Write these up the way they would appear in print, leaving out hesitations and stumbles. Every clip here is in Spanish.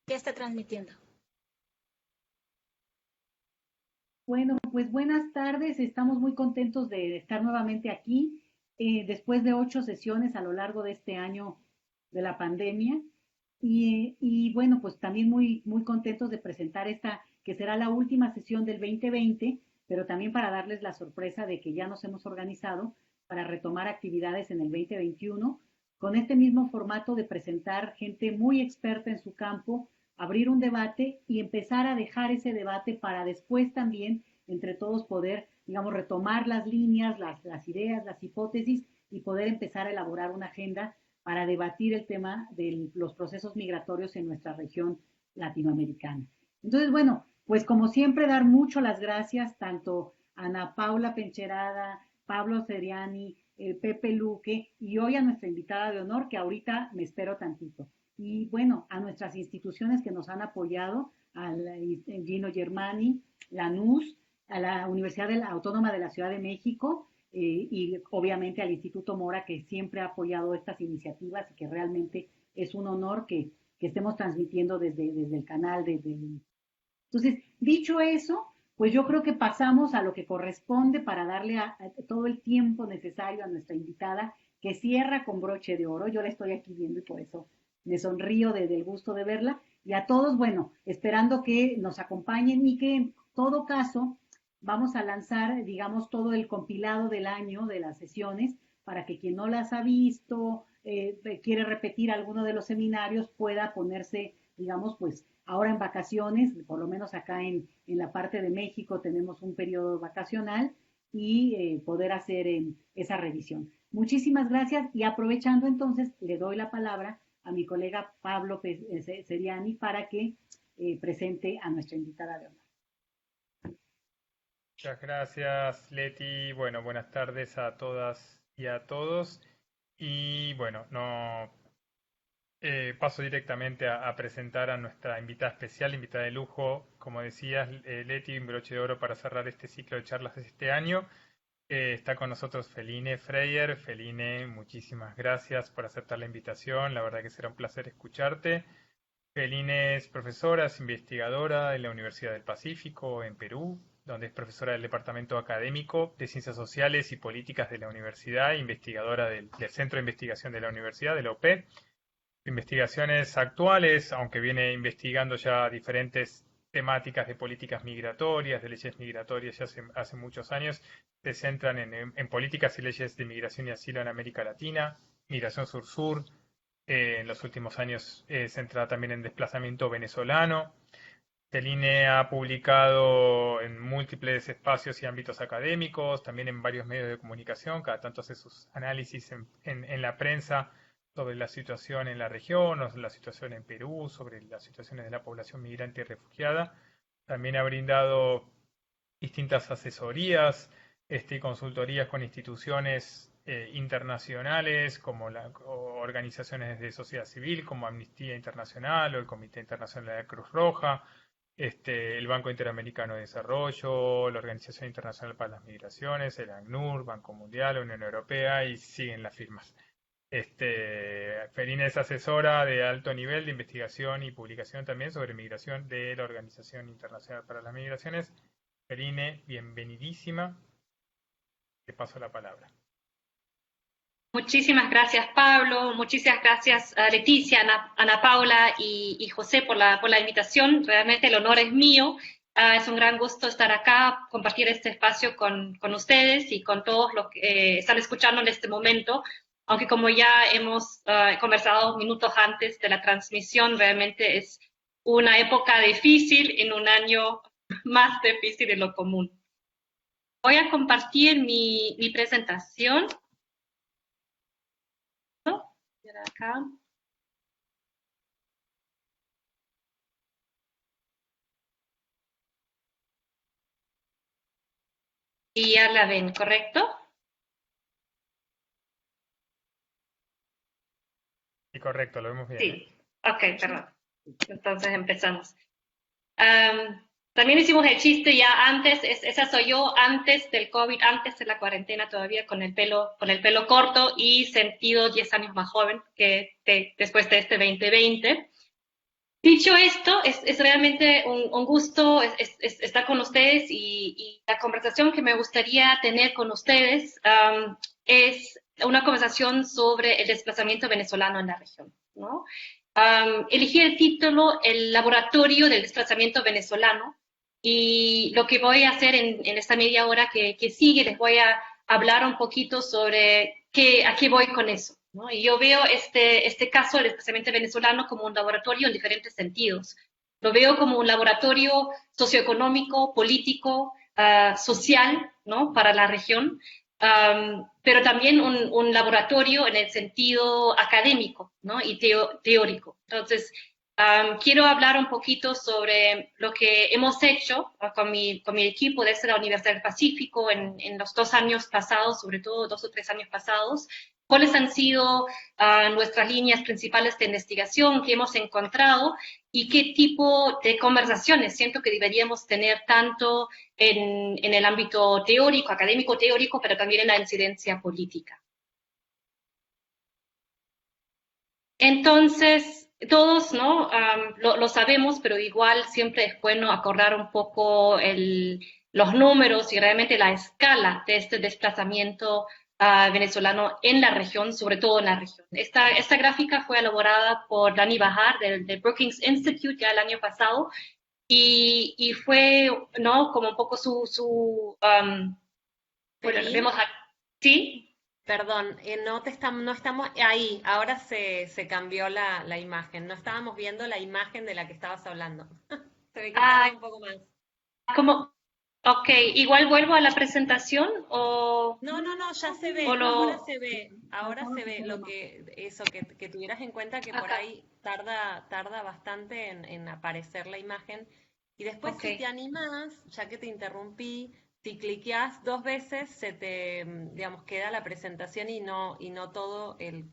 Ya está transmitiendo. Bueno, pues buenas tardes. Estamos muy contentos de estar nuevamente aquí después de 8 sesiones a lo largo de este año de la pandemia. Y bueno, pues también muy contentos de presentar esta, que será la última sesión del 2020, pero también para darles la sorpresa de que ya nos hemos organizado para retomar actividades en el 2021 con este mismo formato de presentar gente muy experta en su campo, abrir un debate y empezar a dejar ese debate para después también entre todos poder, digamos, retomar las líneas, las ideas, las hipótesis y poder empezar a elaborar una agenda para debatir el tema de los procesos migratorios en nuestra región latinoamericana. Entonces, bueno, pues como siempre, dar mucho las gracias tanto a Ana Paula Pencherada, Pablo Seriani, Pepe Luque y hoy a nuestra invitada de honor, que ahorita me espero tantito. Y bueno, a nuestras instituciones que nos han apoyado, al Gino Germani, la NUS, a la Universidad Autónoma de la Ciudad de México y obviamente al Instituto Mora, que siempre ha apoyado estas iniciativas y que realmente es un honor que estemos transmitiendo desde el canal. Entonces, dicho eso, pues yo creo que pasamos a lo que corresponde para darle a todo el tiempo necesario a nuestra invitada, que cierra con broche de oro. Yo la estoy aquí viendo y por eso me sonrío del gusto de verla. Y a todos, bueno, esperando que nos acompañen y que en todo caso vamos a lanzar, digamos, todo el compilado del año de las sesiones para que quien no las ha visto, quiere repetir alguno de los seminarios, pueda ponerse, digamos, pues ahora en vacaciones, por lo menos acá en la parte de México tenemos un periodo vacacional y poder hacer esa revisión. Muchísimas gracias y aprovechando entonces le doy la palabra a mi colega Pablo Seriani para que presente a nuestra invitada de honor. Muchas gracias, Leti. Bueno, buenas tardes a todas y a todos. Y bueno, no paso directamente a presentar a nuestra invitada especial, invitada de lujo, como decías, Leti, un broche de oro para cerrar este ciclo de charlas de este año. Está con nosotros Feline Freyer. Feline, muchísimas gracias por aceptar la invitación. La verdad que será un placer escucharte. Feline es profesora, es investigadora en la Universidad del Pacífico, en Perú, donde es profesora del Departamento Académico de Ciencias Sociales y Políticas de la Universidad, investigadora del Centro de Investigación de la Universidad, de la UP. Investigaciones actuales, aunque viene investigando ya diferentes temáticas de políticas migratorias, de leyes migratorias ya hace muchos años, se centran en políticas y leyes de migración y asilo en América Latina, migración sur-sur, en los últimos años centrada también en desplazamiento venezolano. Celine ha publicado en múltiples espacios y ámbitos académicos, también en varios medios de comunicación, cada tanto hace sus análisis en la prensa sobre la situación en la región, o la situación en Perú, sobre las situaciones de la población migrante y refugiada. También ha brindado distintas asesorías y consultorías con instituciones internacionales como organizaciones de sociedad civil como Amnistía Internacional o el Comité Internacional de la Cruz Roja, el Banco Interamericano de Desarrollo, la Organización Internacional para las Migraciones, el ACNUR, Banco Mundial, Unión Europea y siguen las firmas. Ferina es asesora de alto nivel de investigación y publicación también sobre migración de la Organización Internacional para las Migraciones. Ferine, bienvenidísima. Te paso la palabra. Muchísimas gracias, Pablo. Muchísimas gracias a Leticia, Ana Paula y José por la invitación. Realmente el honor es mío. Es un gran gusto estar acá, compartir este espacio con ustedes y con todos los que están escuchando en este momento. Aunque como ya hemos conversado minutos antes de la transmisión, realmente es una época difícil en un año más difícil de lo común. Voy a compartir mi presentación. Acá. Y ya la ven, ¿correcto? Sí, correcto, lo vemos bien. Sí, ok, perdón. Entonces empezamos. También hicimos el chiste ya antes, esa soy yo antes del COVID, antes de la cuarentena todavía con el pelo corto y sentido 10 años más joven que después de este 2020. Dicho esto, es realmente un gusto estar con ustedes y la conversación que me gustaría tener con ustedes es una conversación sobre el desplazamiento venezolano en la región, ¿no? Elegí el título El Laboratorio del Desplazamiento Venezolano y lo que voy a hacer en esta media hora que sigue, les voy a hablar un poquito sobre a qué voy con eso, ¿no? Y yo veo este caso del desplazamiento venezolano como un laboratorio en diferentes sentidos. Lo veo como un laboratorio socioeconómico, político, social, ¿no? Para la región, pero también un laboratorio en el sentido académico, ¿no? Y teórico. Entonces, quiero hablar un poquito sobre lo que hemos hecho con mi equipo desde la Universidad del Pacífico en los 2 años pasados, sobre todo 2 o 3 años pasados, cuáles han sido nuestras líneas principales de investigación que hemos encontrado y qué tipo de conversaciones siento que deberíamos tener tanto en el ámbito teórico, académico teórico, pero también en la incidencia política. Entonces, todos, ¿no? Lo sabemos, pero igual siempre es bueno acordar un poco los números y realmente la escala de este desplazamiento venezolano en la región, sobre todo en la región. Esta gráfica fue elaborada por Dani Bahar del Brookings Institute ya el año pasado y fue, ¿no? Como un poco bueno, vemos aquí, ¿sí? Perdón, no estamos ahí, ahora se cambió la imagen, no estábamos viendo la imagen de la que estabas hablando. Se ve que tarda un poco más. Como, ok, igual vuelvo a la presentación o... No, ya se ve, ahora se ve eso, que tuvieras en cuenta que por Acá. ahí tarda bastante en aparecer la imagen. Y después Ok. si te animás, ya que te interrumpí, si cliqueas 2 veces se te, digamos, queda la presentación y no todo el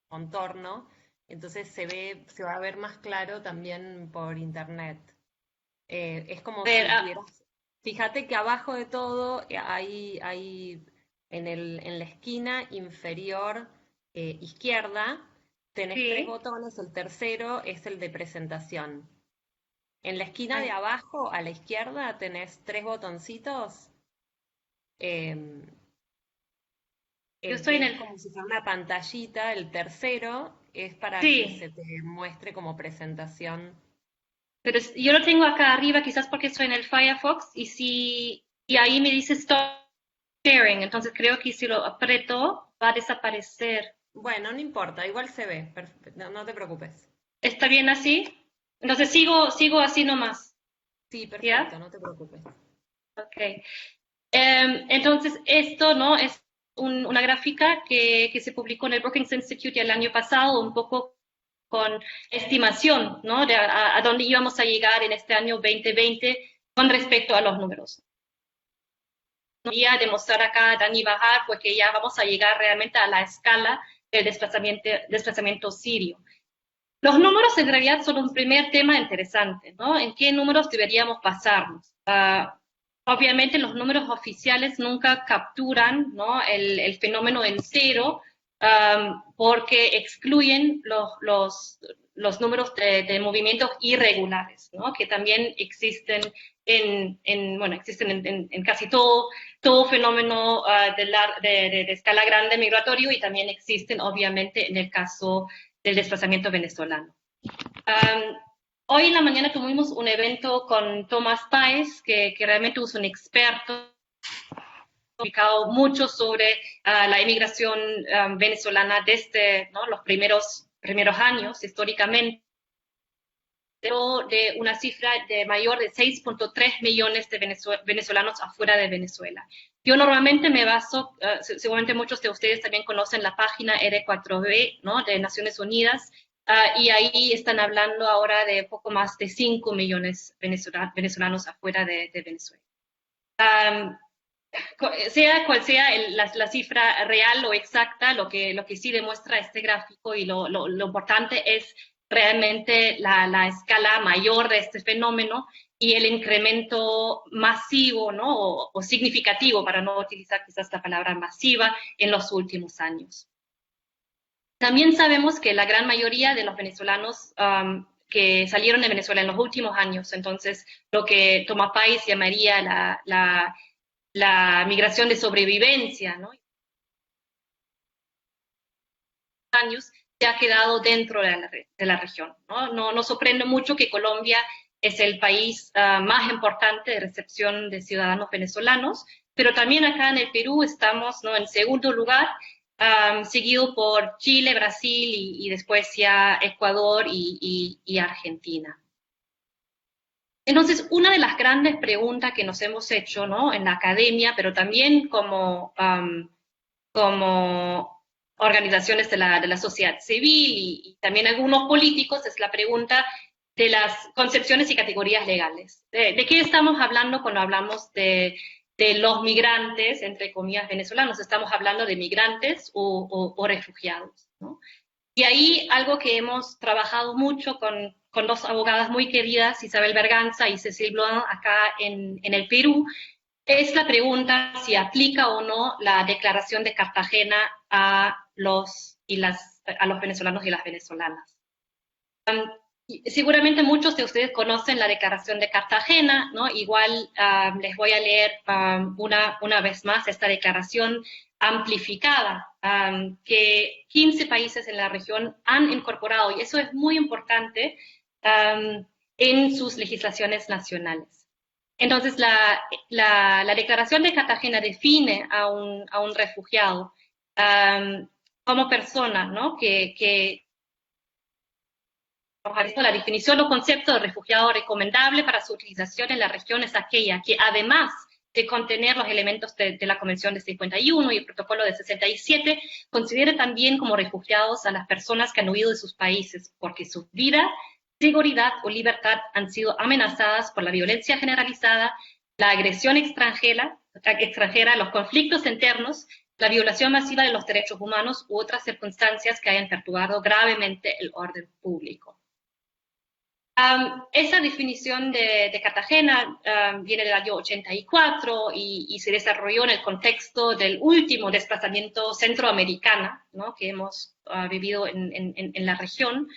contorno. Entonces se va a ver más claro también por internet. Es como si tuvieras. Fíjate que abajo de todo hay en la esquina inferior izquierda, tenés Sí. 3 botones, el tercero es el de presentación. En la esquina Ay. de abajo, a la izquierda, tenés 3 botoncitos. em, Yo el estoy en que es el... como si fuera una pantallita, el tercero es para que Sí, se te muestre como presentación. pero yo lo tengo acá arriba quizás porque estoy en el Firefox y ahí me dice Stop Sharing, entonces creo que si lo aprieto va a desaparecer. Bueno, no importa, igual se ve, no te preocupes. ¿Está bien así? Entonces sigo así nomás, Sí, perfecto, ¿ya? no te preocupes. Ok. Entonces, esto, ¿no? Es una gráfica que se publicó en el Brookings Institute el año pasado, un poco con estimación, ¿no? De a dónde íbamos a llegar en este año 2020 con respecto a los números. Quería demostrar acá, Dani Bahar, fue que ya vamos a llegar realmente a la escala del desplazamiento sirio. Los números en realidad son un primer tema interesante, ¿no? ¿En qué números deberíamos basarnos? Obviamente los números oficiales nunca capturan, ¿no? el fenómeno entero porque excluyen los números de movimientos irregulares, ¿no? Que también existen en casi todo fenómeno de escala grande migratorio y también existen obviamente en el caso del desplazamiento venezolano. Hoy en la mañana tuvimos un evento con Tomás Páez, que realmente es un experto, publicado mucho sobre la inmigración venezolana desde, ¿no? los primeros años históricamente, de una cifra de mayor de 6.3 millones de venezolanos afuera de Venezuela. Yo normalmente me baso, seguramente muchos de ustedes también conocen la página R4B, ¿no? de Naciones Unidas, y ahí están hablando ahora de poco más de 5 millones venezolanos afuera de Venezuela. Sea cual sea la cifra real o exacta, lo que sí demuestra este gráfico y lo importante es realmente la escala mayor de este fenómeno y el incremento masivo, ¿no? o significativo, para no utilizar quizás la palabra masiva, en los últimos años. También sabemos que la gran mayoría de los venezolanos que salieron de Venezuela en los últimos años. Entonces, lo que Tomás Páez llamaría la migración de sobrevivencia, ¿no? Años se ha quedado dentro de la región, ¿no? Nos sorprende mucho que Colombia es el país más importante de recepción de ciudadanos venezolanos, pero también acá en el Perú estamos, ¿no?, en segundo lugar, seguido por Chile, Brasil y después ya Ecuador y Argentina. Entonces, una de las grandes preguntas que nos hemos hecho, ¿no?, en la academia, pero también como organizaciones de la sociedad civil y también algunos políticos, es la pregunta de las concepciones y categorías legales. ¿De qué estamos hablando cuando hablamos de los migrantes, entre comillas, venezolanos? ¿Estamos hablando de migrantes o refugiados, ¿no? Y ahí algo que hemos trabajado mucho con dos abogadas muy queridas, Isabel Berganza y Cécile Blanc, acá en el Perú, es la pregunta si aplica o no la Declaración de Cartagena a los venezolanos y las venezolanas. Seguramente muchos de ustedes conocen la Declaración de Cartagena, ¿no? Igual les voy a leer una vez más esta declaración amplificada que 15 países en la región han incorporado, y eso es muy importante, en sus legislaciones nacionales. Entonces, la Declaración de Cartagena define a un refugiado como persona, ¿no?, la definición o concepto de refugiado recomendable para su utilización en la región es aquella que, además de contener los elementos de la Convención de 51 y el Protocolo de 67, considere también como refugiados a las personas que han huido de sus países porque su vida, seguridad o libertad han sido amenazadas por la violencia generalizada, la agresión extranjera, los conflictos internos, la violación masiva de los derechos humanos u otras circunstancias que hayan perturbado gravemente el orden público. Esa definición de Cartagena viene del año 84 y se desarrolló en el contexto del último desplazamiento centroamericano, ¿no?, que hemos vivido en la región.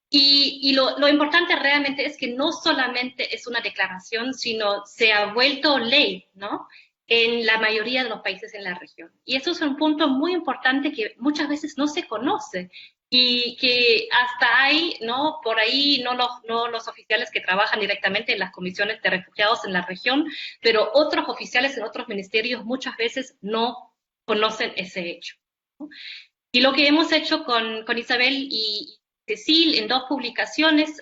Y lo importante realmente es que no solamente es una declaración, sino se ha vuelto ley, ¿no?, en la mayoría de los países en la región. Y eso es un punto muy importante que muchas veces no se conoce y que hasta hay, ¿no?, por ahí, no los oficiales que trabajan directamente en las comisiones de refugiados en la región, pero otros oficiales en otros ministerios muchas veces no conocen ese hecho, ¿no? Y lo que hemos hecho con Isabel y Cecil en dos publicaciones,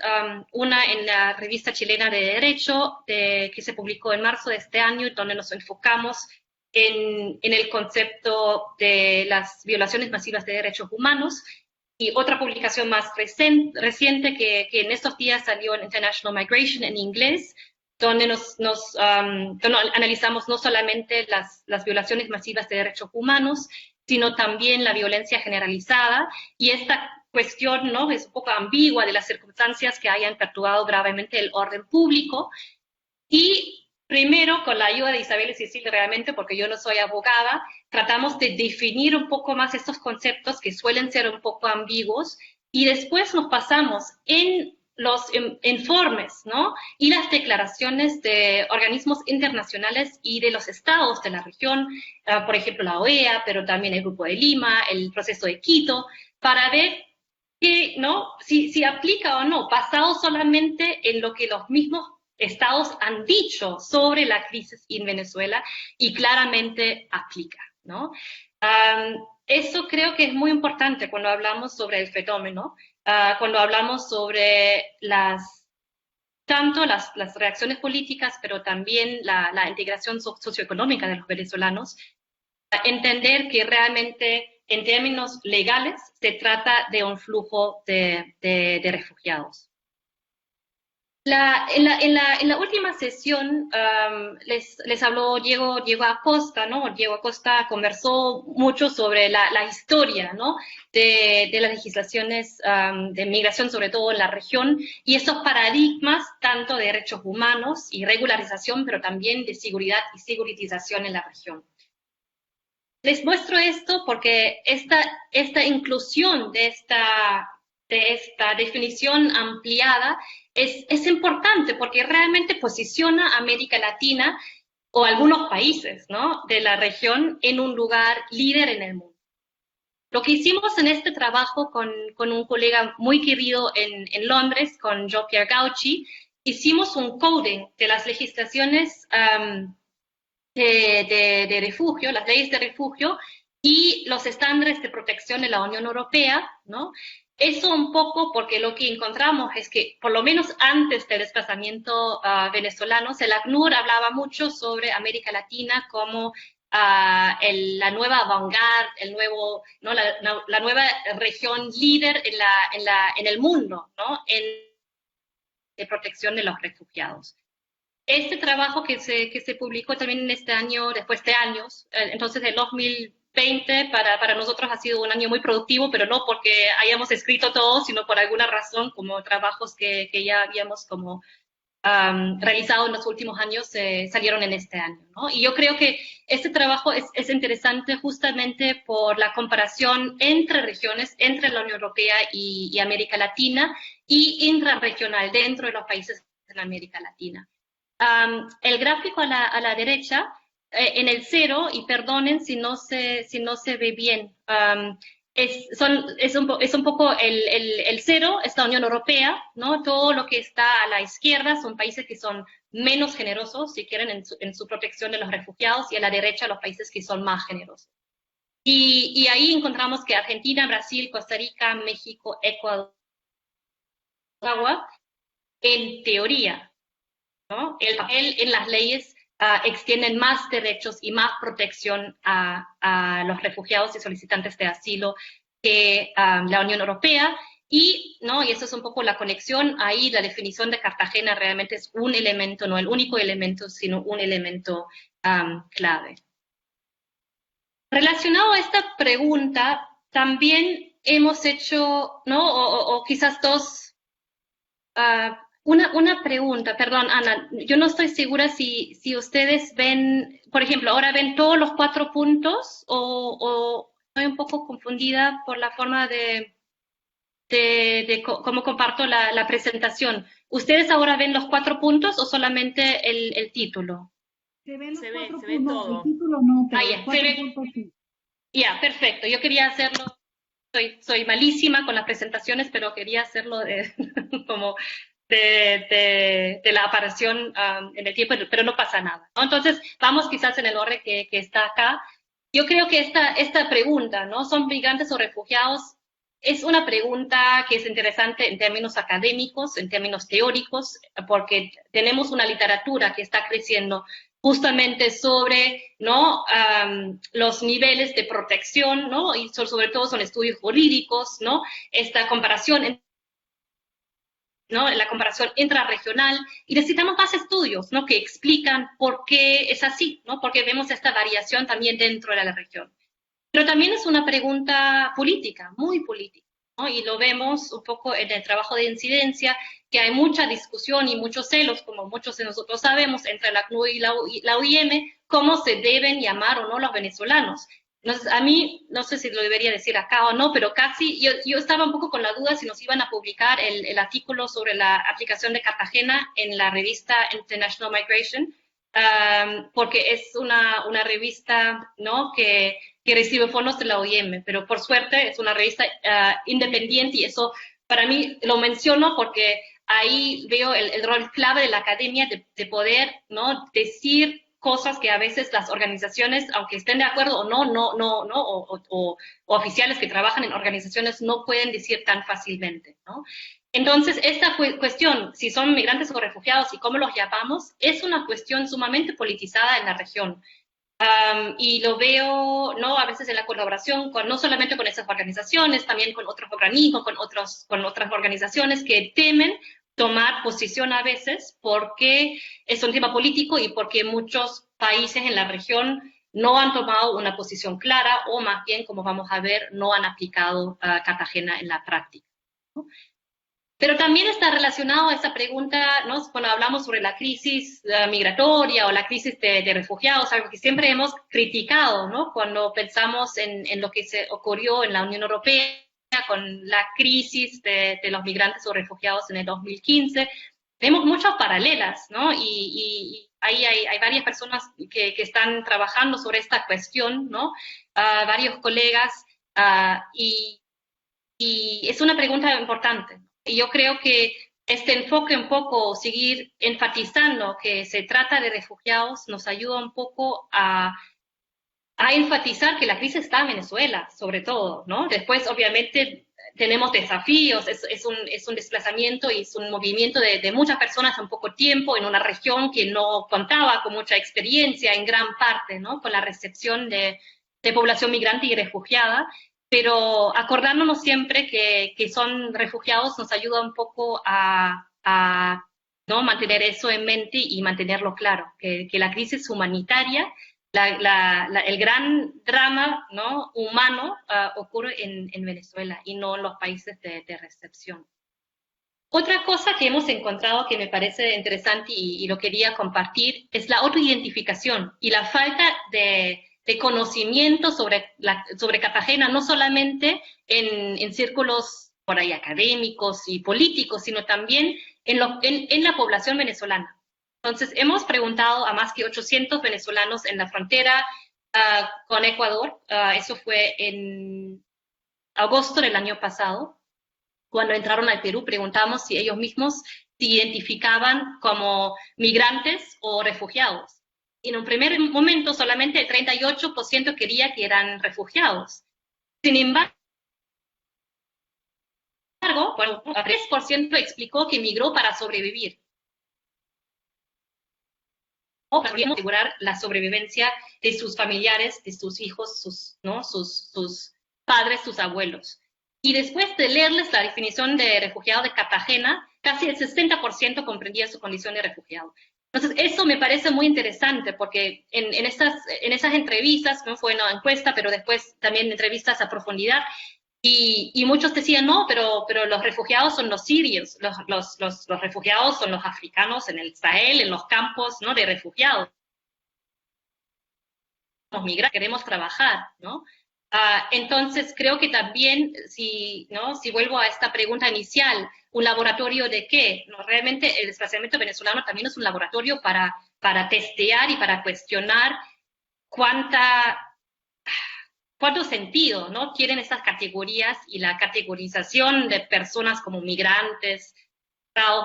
una en la revista chilena de Derecho, que se publicó en marzo de este año, donde nos enfocamos en el concepto de las violaciones masivas de derechos humanos, y otra publicación más reciente que en estos días salió en International Migration en inglés, donde donde analizamos no solamente las violaciones masivas de derechos humanos, sino también la violencia generalizada, y esta cuestión, ¿no?, es un poco ambigua de las circunstancias que hayan perturbado gravemente el orden público. Y primero, con la ayuda de Isabel y Cecil, realmente, porque yo no soy abogada, tratamos de definir un poco más estos conceptos que suelen ser un poco ambiguos, y después nos pasamos en los informes, ¿no?, y las declaraciones de organismos internacionales y de los estados de la región, por ejemplo la OEA, pero también el Grupo de Lima, el Proceso de Quito, para ver que, ¿no?, si aplica o no, basado solamente en lo que los mismos estados han dicho sobre la crisis en Venezuela, y claramente aplica, ¿no? Eso creo que es muy importante cuando hablamos sobre el fenómeno, cuando hablamos sobre tanto las reacciones políticas, pero también la integración socioeconómica de los venezolanos, entender que realmente en términos legales se trata de un flujo de refugiados. En la última sesión les habló Diego Acosta, ¿no? Diego Acosta conversó mucho sobre la historia, ¿no?, de las legislaciones de migración, sobre todo en la región, y esos paradigmas tanto de derechos humanos y regularización, pero también de seguridad y seguritización en la región. Les muestro esto porque esta inclusión de de esta definición ampliada es importante porque realmente posiciona a América Latina o algunos países, ¿no?, de la región en un lugar líder en el mundo. Lo que hicimos en este trabajo con un colega muy querido en Londres, con Jean-Pierre Gauci, hicimos un coding de las legislaciones de refugio, las leyes de refugio y los estándares de protección de la Unión Europea, ¿no? Eso un poco porque lo que encontramos es que, por lo menos antes del desplazamiento venezolano, el ACNUR hablaba mucho sobre América Latina como la nueva vanguard, ¿no?, la nueva región líder en el mundo, ¿no?, de protección de los refugiados. Este trabajo que se publicó también en este año, después de años, entonces el 2020 para nosotros ha sido un año muy productivo, pero no porque hayamos escrito todo, sino por alguna razón, como trabajos que ya habíamos como realizado en los últimos años salieron en este año, ¿no? Y yo creo que este trabajo es interesante justamente por la comparación entre regiones, entre la Unión Europea y América Latina, y intrarregional dentro de los países de América Latina. El gráfico a la derecha, en el 0, y perdonen si no se ve bien, es un poco el 0, es la Unión Europea, ¿no? Todo lo que está a la izquierda son países que son menos generosos, si quieren, en su protección de los refugiados, y a la derecha los países que son más generosos. Y ahí encontramos que Argentina, Brasil, Costa Rica, México, Ecuador, en teoría, ¿no?, el papel en las leyes extienden más derechos y más protección a los refugiados y solicitantes de asilo que la Unión Europea, y eso es un poco la conexión ahí. La definición de Cartagena realmente es un elemento, no el único elemento, sino un elemento clave. Relacionado a esta pregunta, también hemos hecho, o quizás dos, una pregunta, perdón, Ana, yo no estoy segura si ustedes ven, por ejemplo, ahora ven todos los 4 puntos, o estoy un poco confundida por la forma de cómo comparto la presentación. ¿Ustedes ahora ven los 4 puntos o solamente el título? Se ven los Se 4 ve puntos, todo. el título no, pero ya, los 4 puntos sí. Ya, perfecto. Yo quería hacerlo, soy malísima con las presentaciones, pero quería hacerlo como de la aparición en el tiempo, pero no pasa nada, ¿no? Entonces, vamos quizás en el orden que está acá. Yo creo que esta pregunta, ¿no?, ¿son migrantes o refugiados? Es una pregunta que es interesante en términos académicos, en términos teóricos, porque tenemos una literatura que está creciendo justamente sobre, ¿no?, los niveles de protección, ¿no?, y sobre todo son estudios jurídicos, ¿no?, esta comparación, ¿no?, la comparación intrarregional, y necesitamos más estudios, ¿no?, que explican por qué es así, ¿no?, porque vemos esta variación también dentro de la región. Pero también es una pregunta política, muy política, ¿no?, y lo vemos un poco en el trabajo de incidencia, que hay mucha discusión y muchos celos, como muchos de nosotros sabemos, entre la CNUD y la OIM, cómo se deben llamar o no los venezolanos. Entonces, a mí, no sé si lo debería decir acá o no, pero casi, yo estaba un poco con la duda si nos iban a publicar el artículo sobre la aplicación de Cartagena en la revista International Migration, porque es una revista, ¿no?, que recibe fondos de la OIM, pero por suerte es una revista independiente, y eso para mí lo menciono porque ahí veo el rol clave de la academia de poder, ¿no?, decir cosas que a veces las organizaciones, aunque estén de acuerdo o o oficiales que trabajan en organizaciones, no pueden decir tan fácilmente, ¿no? Entonces, esta cuestión, si son migrantes o refugiados y cómo los llamamos, es una cuestión sumamente politizada en la región. Y lo veo, ¿no?, a veces en la colaboración no solamente con esas organizaciones, también con otros organismos, con otras organizaciones que temen tomar posición a veces porque es un tema político y porque muchos países en la región no han tomado una posición clara, o más bien, como vamos a ver, no han aplicado Cartagena en la práctica, ¿no? Pero también está relacionado a esa pregunta, ¿no?, cuando hablamos sobre la crisis migratoria o la crisis de refugiados, algo que siempre hemos criticado, ¿no?, cuando pensamos en lo que se ocurrió en la Unión Europea con la crisis de los migrantes o refugiados en el 2015, vemos muchas paralelas, ¿no? Y ahí hay varias personas que están trabajando sobre esta cuestión, ¿no? Varios colegas, y es una pregunta importante. Y yo creo que este enfoque un poco, seguir enfatizando que se trata de refugiados, nos ayuda un poco a enfatizar que la crisis está en Venezuela, sobre todo, ¿no? Después, obviamente, tenemos desafíos, es un desplazamiento y es un movimiento de muchas personas en poco tiempo, en una región que no contaba con mucha experiencia en gran parte, ¿no? Con la recepción de población migrante y refugiada, pero acordándonos siempre que son refugiados nos ayuda un poco a ¿no? mantener eso en mente y mantenerlo claro, que la crisis humanitaria, el gran drama, ¿no? humano ocurre en Venezuela y no en los países de recepción. Otra cosa que hemos encontrado que me parece interesante y lo quería compartir es la autoidentificación y la falta de conocimiento sobre Cartagena, no solamente en círculos por ahí académicos y políticos, sino también en la población venezolana. Entonces, hemos preguntado a más que 800 venezolanos en la frontera con Ecuador, eso fue en agosto del año pasado, cuando entraron al Perú, preguntamos si ellos mismos se identificaban como migrantes o refugiados. Y en un primer momento solamente el 38% quería que eran refugiados. Sin embargo, bueno, el 3% explicó que migró para sobrevivir. O para asegurar la sobrevivencia de sus familiares, de sus hijos, sus padres, sus abuelos. Y después de leerles la definición de refugiado de Cartagena, casi el 60% comprendía su condición de refugiado. Entonces, eso me parece muy interesante, porque en esas entrevistas, no fue una encuesta, pero después también entrevistas a profundidad, y muchos decían, no, pero los refugiados son los sirios, los refugiados son los africanos en el Sahel, en los campos, ¿no? de refugiados. Los migrantes, queremos trabajar, ¿no? Entonces, creo que también, si vuelvo a esta pregunta inicial, ¿un laboratorio de qué? ¿No? Realmente el desplazamiento venezolano también es un laboratorio para testear y para cuestionar cuánto sentido, ¿no? tienen estas categorías y la categorización de personas como migrantes,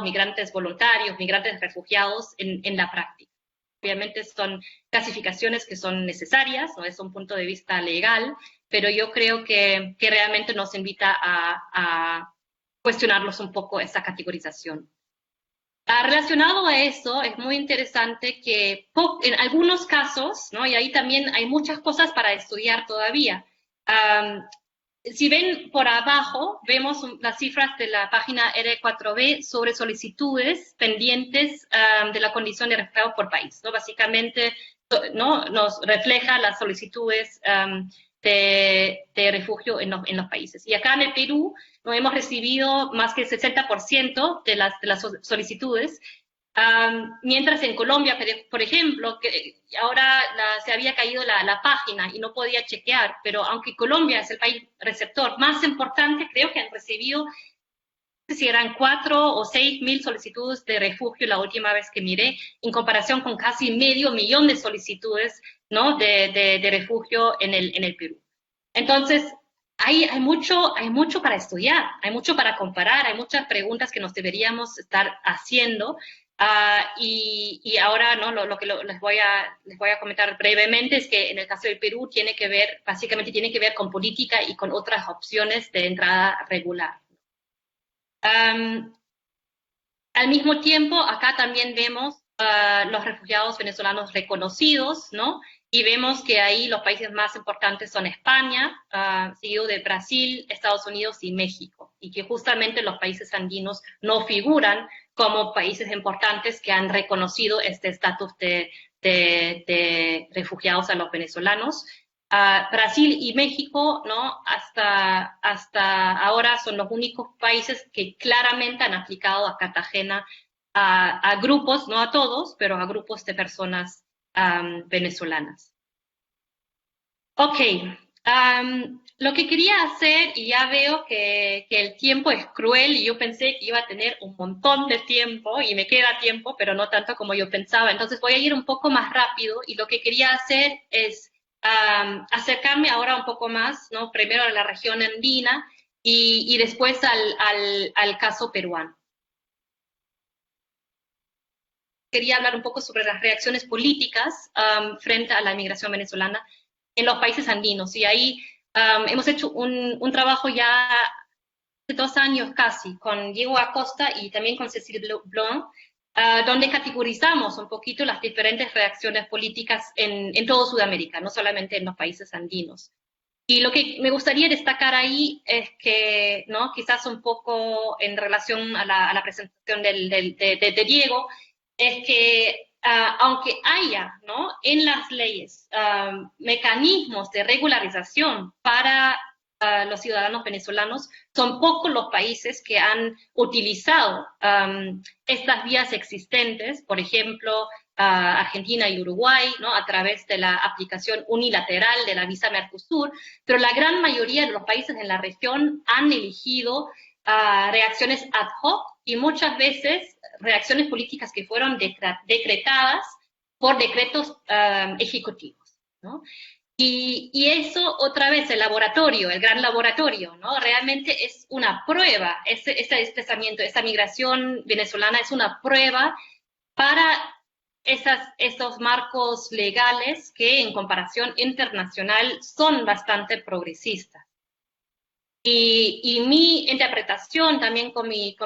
migrantes voluntarios, migrantes refugiados en la práctica. Obviamente son clasificaciones que son necesarias, ¿no? es un punto de vista legal, pero yo creo que realmente nos invita a cuestionarlos un poco esa categorización. Relacionado a eso, es muy interesante que en algunos casos, ¿no? y ahí también hay muchas cosas para estudiar todavía, si ven por abajo, vemos las cifras de la página R4B sobre solicitudes pendientes de la condición de refugiado por país, ¿no? Básicamente, ¿no? nos refleja las solicitudes de refugio en los países. Y acá en el Perú no hemos recibido más que el 60% de las solicitudes, mientras en Colombia, por ejemplo, que ahora se había caído la página y no podía chequear, pero aunque Colombia es el país receptor más importante, creo que han recibido, no sé si eran 4 o 6 mil solicitudes de refugio la última vez que miré, en comparación con casi 500.000 de solicitudes, ¿no? de refugio en el Perú. Entonces, hay mucho para estudiar, hay mucho para comparar, hay muchas preguntas que nos deberíamos estar haciendo. Y ahora, ¿no? lo que les voy a comentar brevemente es que en el caso del Perú básicamente tiene que ver con política y con otras opciones de entrada regular. Al mismo tiempo, acá también vemos los refugiados venezolanos reconocidos, ¿no? Y vemos que ahí los países más importantes son España, seguido de Brasil, Estados Unidos y México, y que justamente los países andinos no figuran como países importantes que han reconocido este estatus de refugiados a los venezolanos. Brasil y México, ¿no? hasta ahora son los únicos países que claramente han aplicado a Cartagena a grupos, no a todos, pero a grupos de personas venezolanas. Ok, Lo que quería hacer, y ya veo que el tiempo es cruel, y yo pensé que iba a tener un montón de tiempo, y me queda tiempo, pero no tanto como yo pensaba. Entonces voy a ir un poco más rápido, y lo que quería hacer es acercarme ahora un poco más, ¿no? Primero a la región andina y después al caso peruano. Quería hablar un poco sobre las reacciones políticas frente a la migración venezolana en los países andinos. Y ahí hemos hecho un trabajo ya de 2 años casi con Diego Acosta y también con Cécile Blanc, donde categorizamos un poquito las diferentes reacciones políticas en todo Sudamérica, no solamente en los países andinos. Y lo que me gustaría destacar ahí es que, ¿no? Quizás un poco en relación a la presentación de Diego, es que aunque haya, ¿no? En las leyes mecanismos de regularización para los ciudadanos venezolanos, son pocos los países que han utilizado estas vías existentes, por ejemplo, Argentina y Uruguay, ¿no? A través de la aplicación unilateral de la visa Mercosur, pero la gran mayoría de los países en la región han elegido reacciones ad hoc y muchas veces reacciones políticas que fueron decretadas por decretos ejecutivos, ¿no? Y eso, otra vez, el laboratorio, el gran laboratorio, ¿no? Realmente es una prueba, este desplazamiento, esta migración venezolana es una prueba para estos marcos legales que en comparación internacional son bastante progresistas. Y mi interpretación también con mis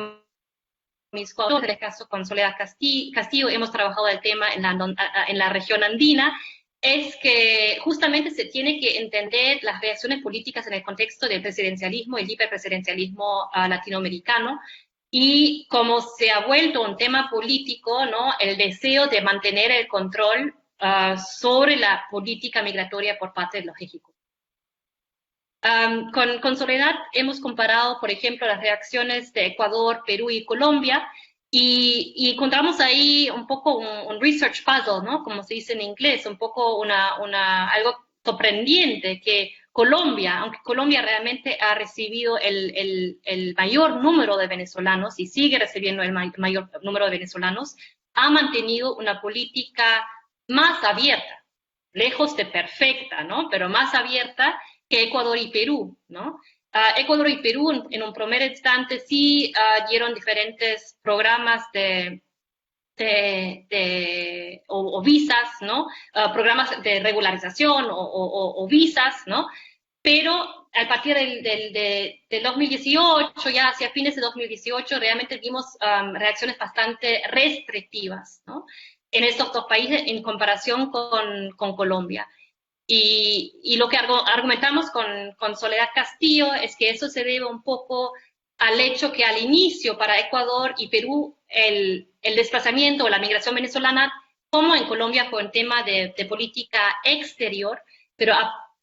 coautores, en este caso con Soledad Castillo, hemos trabajado el tema en la región andina, es que justamente se tiene que entender las reacciones políticas en el contexto del presidencialismo y el hiperpresidencialismo latinoamericano, y como se ha vuelto un tema político, ¿no? El deseo de mantener el control sobre la política migratoria por parte de los ejecutivos. Con Soledad hemos comparado, por ejemplo, las reacciones de Ecuador, Perú y Colombia, y encontramos ahí un poco un research puzzle, ¿no? Como se dice en inglés, un poco algo sorprendente, que Colombia, aunque Colombia realmente ha recibido el mayor número de venezolanos y sigue recibiendo el mayor número de venezolanos, ha mantenido una política más abierta, lejos de perfecta, ¿no? Pero más abierta que Ecuador y Perú, ¿no? Ecuador y Perú en un primer instante sí dieron diferentes programas o visas, ¿no? Programas de regularización o visas, ¿no? Pero a partir del 2018, ya hacia fines de 2018, realmente vimos reacciones bastante restrictivas, ¿no? En estos dos países en comparación con Colombia. Y lo que argumentamos con Soledad Castillo es que eso se debe un poco al hecho que al inicio para Ecuador y Perú el desplazamiento o la migración venezolana, como en Colombia, fue un tema de política exterior, pero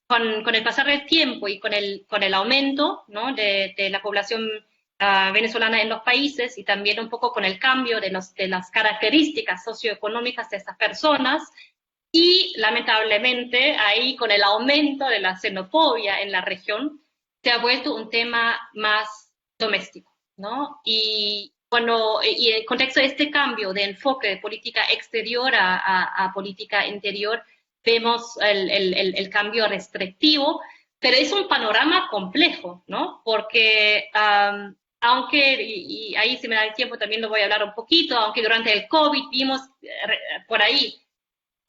con el pasar del tiempo y con el aumento, ¿no? de la población venezolana en los países, y también un poco con el cambio de las características socioeconómicas de estas personas, y lamentablemente ahí con el aumento de la xenofobia en la región se ha vuelto un tema más doméstico, ¿no? Y en el contexto de este cambio de enfoque de política exterior a política interior, vemos el cambio restrictivo, pero es un panorama complejo, ¿no? Porque aunque, y ahí si me da el tiempo también lo voy a hablar un poquito, aunque durante el COVID vimos por ahí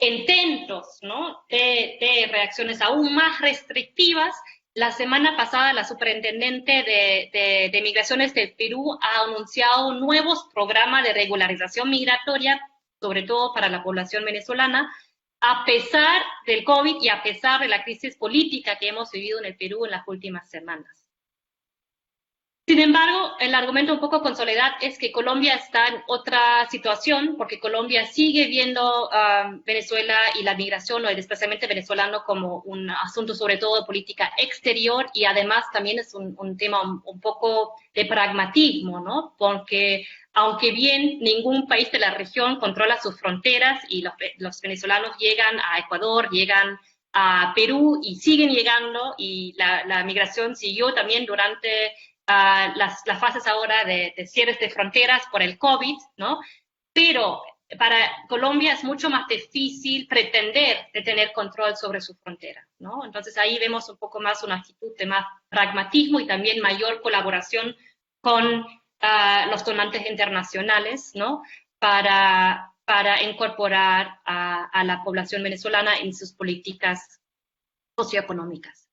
intentos, ¿no? de reacciones aún más restrictivas. La semana pasada la superintendente de Migraciones del Perú ha anunciado nuevos programas de regularización migratoria, sobre todo para la población venezolana, a pesar del COVID y a pesar de la crisis política que hemos vivido en el Perú en las últimas semanas. Sin embargo, el argumento un poco con Soledad es que Colombia está en otra situación, porque Colombia sigue viendo Venezuela y la migración o el desplazamiento venezolano como un asunto sobre todo de política exterior, y además también es un tema un poco de pragmatismo, ¿no? Porque aunque bien ningún país de la región controla sus fronteras y los venezolanos llegan a Ecuador, llegan a Perú y siguen llegando, y la migración siguió también durante las fases ahora de cierres de fronteras por el COVID, ¿no? Pero para Colombia es mucho más difícil pretender de tener control sobre su frontera, ¿no? Entonces ahí vemos un poco más una actitud de más pragmatismo y también mayor colaboración con los donantes internacionales, ¿no? Para incorporar a la población venezolana en sus políticas socioeconómicas.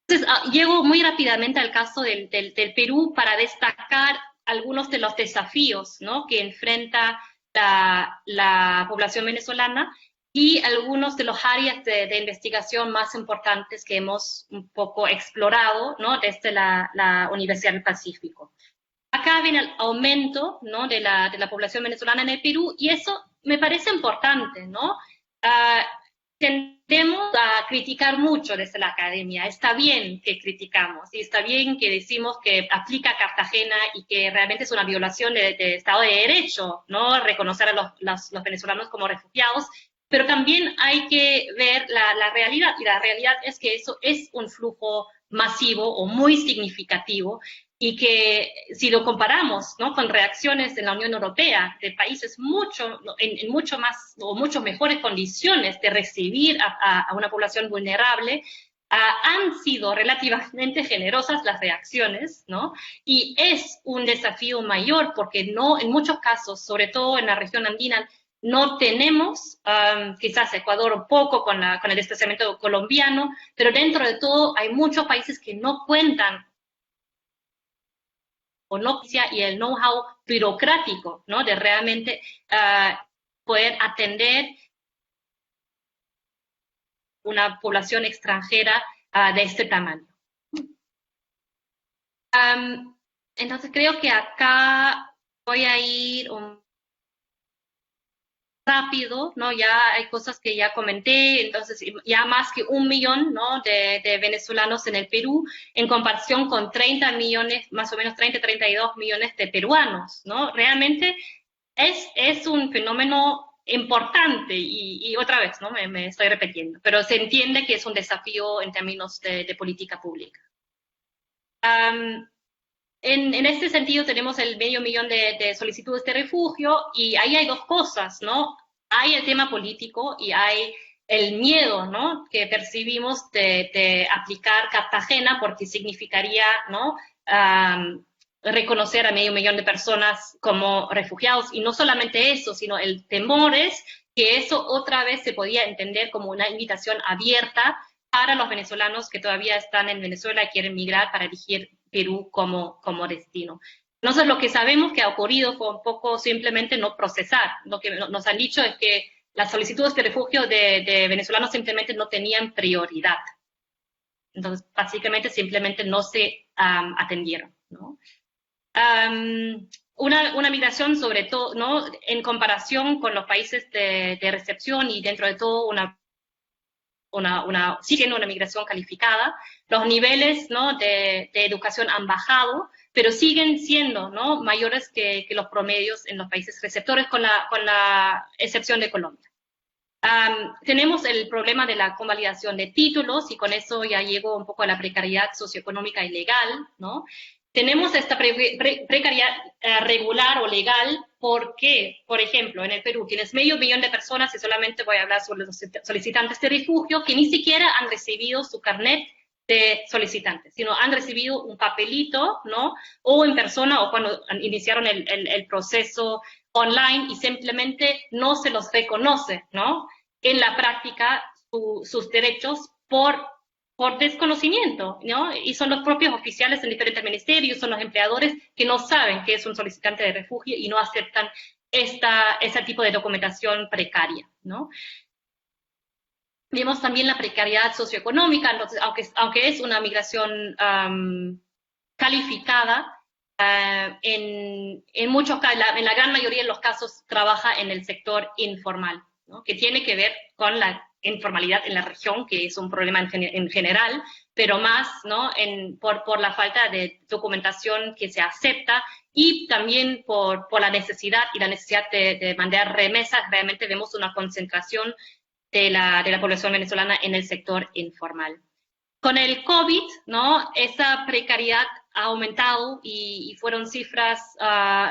Entonces, llego muy rápidamente al caso del Perú para destacar algunos de los desafíos, ¿no?, que enfrenta la población venezolana y algunos de los áreas de investigación más importantes que hemos un poco explorado, ¿no?, desde la Universidad del Pacífico. Acá viene el aumento, ¿no?, de la población venezolana en el Perú, y eso me parece importante, ¿no? Tendemos a criticar mucho desde la academia. Está bien que criticamos y está bien que decimos que aplica Cartagena y que realmente es una violación de Estado de Derecho, ¿no?, reconocer a los venezolanos como refugiados, pero también hay que ver la realidad, y la realidad es que eso es un flujo masivo o muy significativo, y que si lo comparamos, ¿no?, con reacciones en la Unión Europea de países en mucho más o mucho mejores condiciones de recibir a una población vulnerable, han sido relativamente generosas las reacciones, ¿no? Y es un desafío mayor porque no, en muchos casos, sobre todo en la región andina, no tenemos, quizás Ecuador un poco con el desplazamiento colombiano, pero dentro de todo hay muchos países que no cuentan y el know-how burocrático, ¿no?, de realmente poder atender una población extranjera de este tamaño. Entonces creo que acá voy a ir un rápido, ¿no? Ya hay cosas que ya comenté, entonces ya más que 1 millón, ¿no?, de venezolanos en el Perú, en comparación con 30 millones, más o menos 32 millones de peruanos, ¿no? Realmente es un fenómeno importante y otra vez, ¿no?, me estoy repitiendo, pero se entiende que es un desafío en términos de política pública. En este sentido tenemos el medio millón de solicitudes de refugio, y ahí hay dos cosas, ¿no? Hay el tema político y hay el miedo, ¿no?, que percibimos de aplicar Cartagena, porque significaría, ¿no?, reconocer a medio millón de personas como refugiados, y no solamente eso, sino el temor es que eso otra vez se podía entender como una invitación abierta para los venezolanos que todavía están en Venezuela y quieren migrar para elegir Perú como destino. Entonces, lo que sabemos que ha ocurrido fue un poco simplemente no procesar. Lo que nos han dicho es que las solicitudes de refugio de venezolanos simplemente no tenían prioridad. Entonces, básicamente, simplemente no se atendieron, ¿no? Una migración, sobre todo, ¿no?, en comparación con los países de recepción, y dentro de todo sigue una migración calificada. Los niveles, ¿no?, de educación han bajado, pero siguen siendo, ¿no?, mayores que los promedios en los países receptores, con la excepción de Colombia. Tenemos el problema de la convalidación de títulos, y con eso ya llego un poco a la precariedad socioeconómica y legal, ¿no? Tenemos esta precariedad regular o legal porque, por ejemplo, en el Perú tienes medio millón de personas, y solamente voy a hablar sobre los solicitantes de refugio, que ni siquiera han recibido su carnet de solicitantes, sino han recibido un papelito, ¿no?, o en persona, o cuando iniciaron el proceso online, y simplemente no se los reconoce, ¿no?, en la práctica sus derechos por desconocimiento, ¿no? Y son los propios oficiales en diferentes ministerios, son los empleadores que no saben que es un solicitante de refugio y no aceptan ese tipo de documentación precaria, ¿no? Vemos también la precariedad socioeconómica. Entonces, aunque es una migración calificada, en la gran mayoría de los casos trabaja en el sector informal, ¿no?, que tiene que ver con la informalidad en la región, que es un problema en general, pero más, ¿no?, por la falta de documentación que se acepta, y también por la necesidad de mandar remesas. Realmente vemos una concentración de la población venezolana en el sector informal. Con el COVID, ¿no? Esa precariedad ha aumentado y fueron cifras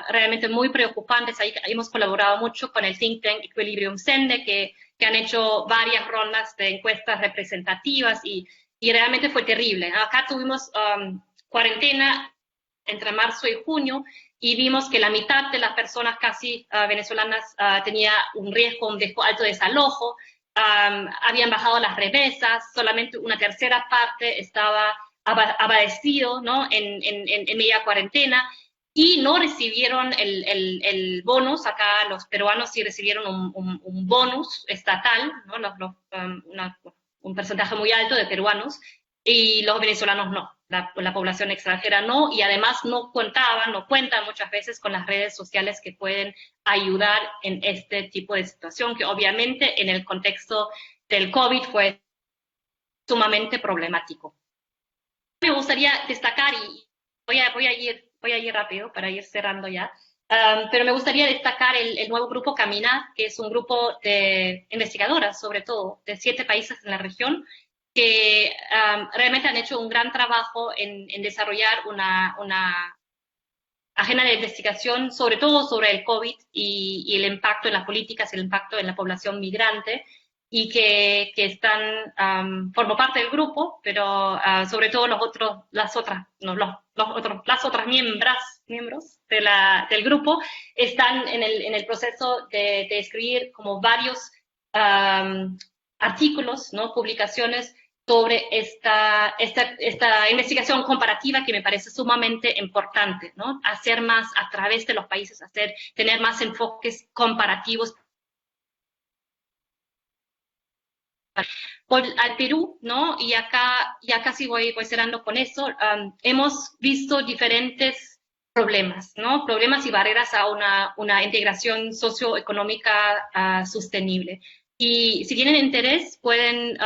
realmente muy preocupantes. Ahí hemos colaborado mucho con el think tank Equilibrium Sende, que han hecho varias rondas de encuestas representativas y realmente fue terrible. Acá tuvimos cuarentena entre marzo y junio y vimos que la mitad de las personas casi venezolanas tenía un riesgo alto de desalojo. Habían bajado las remesas, solamente una tercera parte estaba abastecido, ¿no? en media cuarentena, y no recibieron el bonus. Acá los peruanos sí recibieron un bonus estatal, ¿no? Un porcentaje muy alto de peruanos, y los venezolanos no, la población extranjera no, y además no cuentan muchas veces con las redes sociales que pueden ayudar en este tipo de situación, que obviamente en el contexto del COVID fue sumamente problemático. Me gustaría destacar, y voy a ir rápido para ir cerrando ya, pero me gustaría destacar el nuevo grupo Caminar, que es un grupo de investigadoras, sobre todo, de 7 países en la región, que realmente han hecho un gran trabajo en desarrollar una agenda de investigación, sobre todo sobre el COVID y el impacto en las políticas, el impacto en la población migrante, y que están, formo parte del grupo, pero sobre todo las otras miembros del grupo están en el proceso de escribir como varios artículos, ¿no? Publicaciones sobre esta investigación comparativa, que me parece sumamente importante, ¿no? Hacer más a través de los países, tener más enfoques comparativos. Al Perú, ¿no? Y acá ya casi voy cerrando con eso. Hemos visto diferentes problemas, ¿no? Problemas y barreras a una integración socioeconómica sostenible. Y si tienen interés, pueden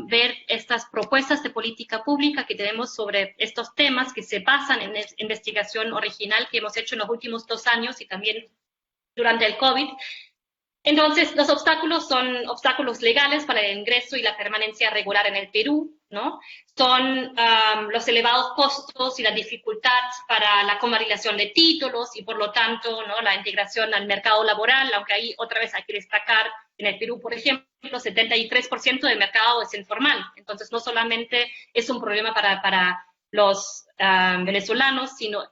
ver estas propuestas de política pública que tenemos sobre estos temas, que se basan en investigación original que hemos hecho en los últimos 2 años y también durante el COVID. Entonces, los obstáculos son obstáculos legales para el ingreso y la permanencia regular en el Perú, ¿no? Son los elevados costos y la dificultad para la convalidación de títulos y, por lo tanto, ¿no? La integración al mercado laboral, aunque ahí otra vez hay que destacar, en el Perú, por ejemplo, 73% del mercado es informal. Entonces, no solamente es un problema para los venezolanos, sino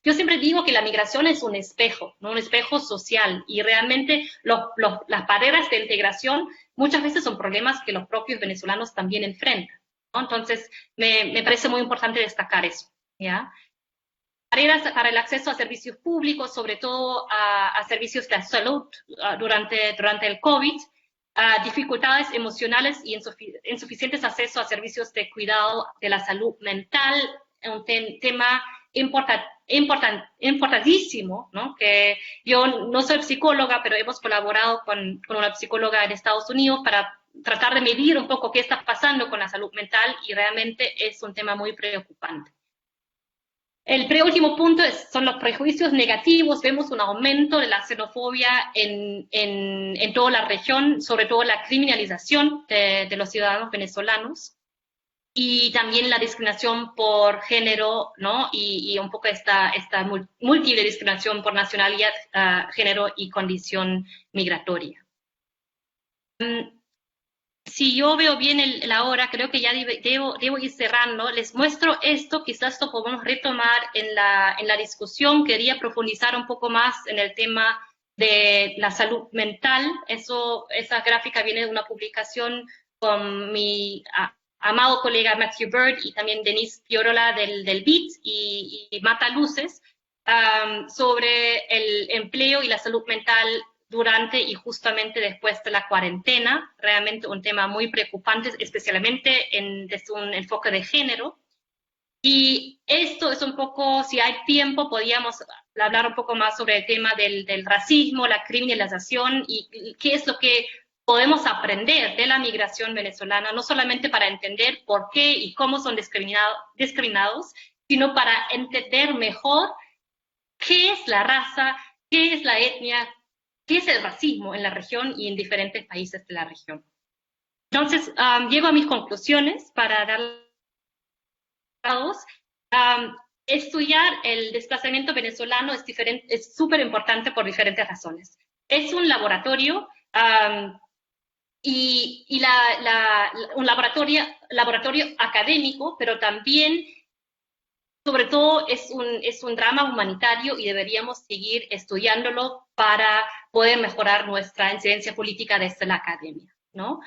yo siempre digo que la migración es un espejo, ¿no? Un espejo social, y realmente las barreras de integración muchas veces son problemas que los propios venezolanos también enfrentan, ¿no? Entonces, me parece muy importante destacar eso, ¿ya? Barreras para el acceso a servicios públicos, sobre todo a servicios de salud durante el COVID, dificultades emocionales y insuficientes acceso a servicios de cuidado de la salud mental, un tema importantísimo, ¿no? Que yo no soy psicóloga, pero hemos colaborado con una psicóloga en Estados Unidos para tratar de medir un poco qué está pasando con la salud mental, y realmente es un tema muy preocupante. El preúltimo punto son los prejuicios negativos. Vemos un aumento de la xenofobia en toda la región, sobre todo la criminalización de los ciudadanos venezolanos, y también la discriminación por género, ¿no? Y un poco esta múltiple discriminación por nacionalidad, género y condición migratoria. Si yo veo bien la hora, creo que ya debo ir cerrando. Les muestro esto, quizás lo podemos retomar en la discusión. Quería profundizar un poco más en el tema de la salud mental. Esa gráfica viene de una publicación con mi amado colega Matthew Bird y también Denise Piorola del BIT y Mata Luces, sobre el empleo y la salud mental durante y justamente después de la cuarentena. Realmente un tema muy preocupante, especialmente desde un enfoque de género. Y esto es un poco, si hay tiempo, podríamos hablar un poco más sobre el tema del racismo, la criminalización, y qué es lo que podemos aprender de la migración venezolana, no solamente para entender por qué y cómo son discriminados, sino para entender mejor qué es la raza, qué es la etnia, qué es el racismo en la región y en diferentes países de la región. Entonces, llego a mis conclusiones para dar estudiar el desplazamiento venezolano es súper importante por diferentes razones. Es un laboratorio un laboratorio académico, pero también, sobre todo, es un drama humanitario y deberíamos seguir estudiándolo para poder mejorar nuestra incidencia política desde la academia, ¿no?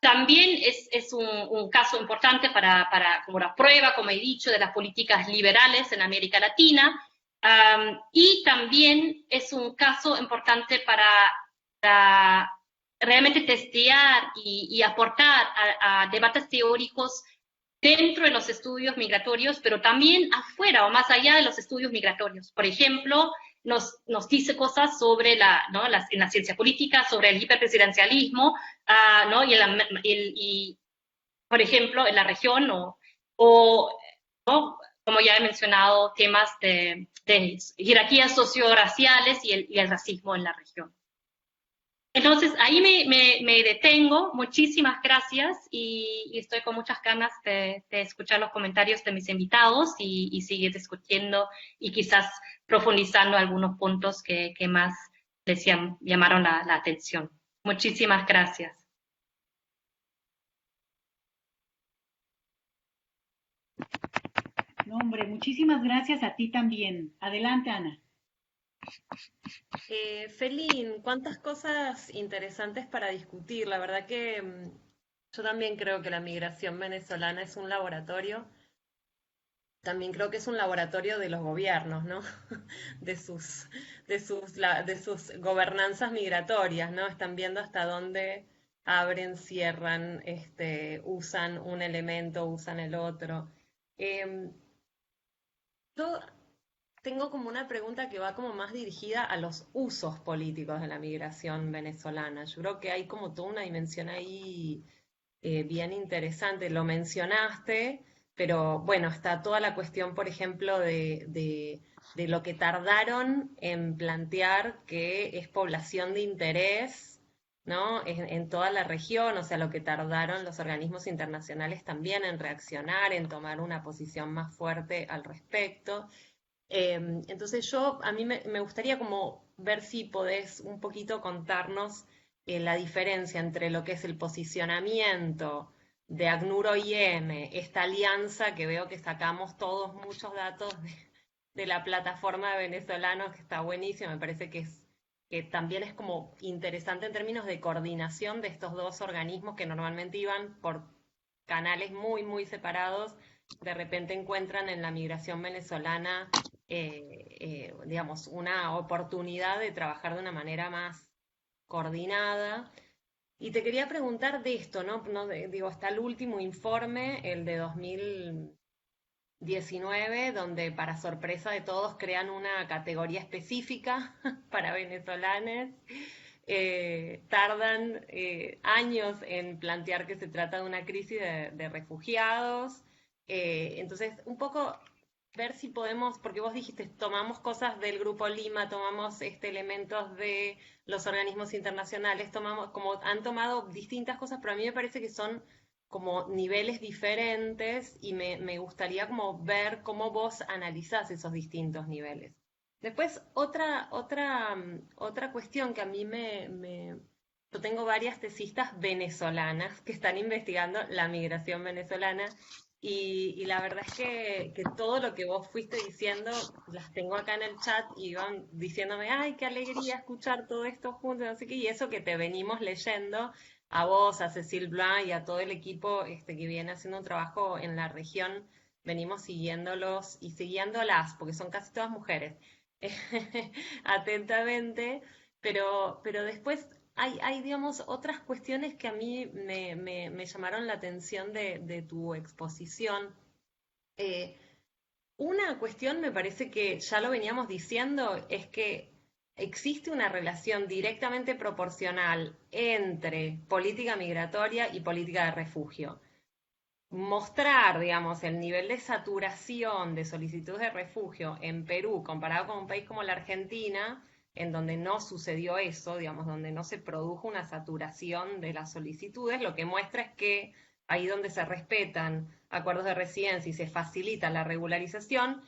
También es un caso importante como la prueba, como he dicho, de las políticas liberales en América Latina, y también es un caso importante para realmente testear y aportar a debates teóricos dentro de los estudios migratorios, pero también afuera o más allá de los estudios migratorios. Por ejemplo, nos dice cosas sobre en la ciencia política, sobre el hiperpresidencialismo, ¿no? Y, por ejemplo, en la región, ¿no? Como ya he mencionado, temas de jerarquías socioraciales y el racismo en la región. Entonces, ahí me detengo. Muchísimas gracias y estoy con muchas ganas de escuchar los comentarios de mis invitados y seguir discutiendo y quizás profundizando algunos puntos que más les llamaron la atención. Muchísimas gracias. No, hombre, muchísimas gracias a ti también. Adelante, Ana. Felín, cuántas cosas interesantes para discutir. La verdad que yo también creo que la migración venezolana es un laboratorio. También creo que es un laboratorio de los gobiernos, ¿no? De sus gobernanzas migratorias, ¿no? Están viendo hasta dónde abren, cierran, usan un elemento, usan el otro. Yo tengo como una pregunta que va como más dirigida a los usos políticos de la migración venezolana. Yo creo que hay como toda una dimensión ahí bien interesante. Lo mencionaste, pero bueno, está toda la cuestión, por ejemplo, de lo que tardaron en plantear que es población de interés, ¿no? En toda la región, o sea, lo que tardaron los organismos internacionales también en reaccionar, en tomar una posición más fuerte al respecto. Entonces a mí me gustaría como ver si podés un poquito contarnos la diferencia entre lo que es el posicionamiento de ACNUR OIM, esta alianza que veo que sacamos todos muchos datos de la plataforma de venezolanos, que está buenísima, me parece que también es como interesante en términos de coordinación de estos dos organismos que normalmente iban por canales muy, muy separados, de repente encuentran en la migración venezolana digamos, una oportunidad de trabajar de una manera más coordinada. Y te quería preguntar de esto, ¿no? Digo, está el último informe, el de 2019, donde para sorpresa de todos crean una categoría específica para venezolanos. Tardan años en plantear que se trata de una crisis de refugiados. Entonces, un poco ver si podemos, porque vos dijiste, tomamos cosas del Grupo Lima, tomamos elementos de los organismos internacionales, han tomado distintas cosas, pero a mí me parece que son como niveles diferentes y me gustaría como ver cómo vos analizás esos distintos niveles. Después, otra cuestión que a mí yo tengo varias tesistas venezolanas que están investigando la migración venezolana y la verdad es que todo lo que vos fuiste diciendo, las tengo acá en el chat y van diciéndome, ay, qué alegría escuchar todo esto juntos, no sé qué, y eso que te venimos leyendo, a vos, a Cecil Blanc y a todo el equipo que viene haciendo un trabajo en la región, venimos siguiéndolos y siguiéndolas, porque son casi todas mujeres, atentamente, pero después digamos, otras cuestiones que a mí me llamaron la atención de tu exposición. Una cuestión me parece que ya lo veníamos diciendo, es que existe una relación directamente proporcional entre política migratoria y política de refugio. Mostrar, digamos, el nivel de saturación de solicitudes de refugio en Perú comparado con un país como la Argentina en donde no sucedió eso, digamos, donde no se produjo una saturación de las solicitudes, lo que muestra es que ahí donde se respetan acuerdos de residencia y se facilita la regularización,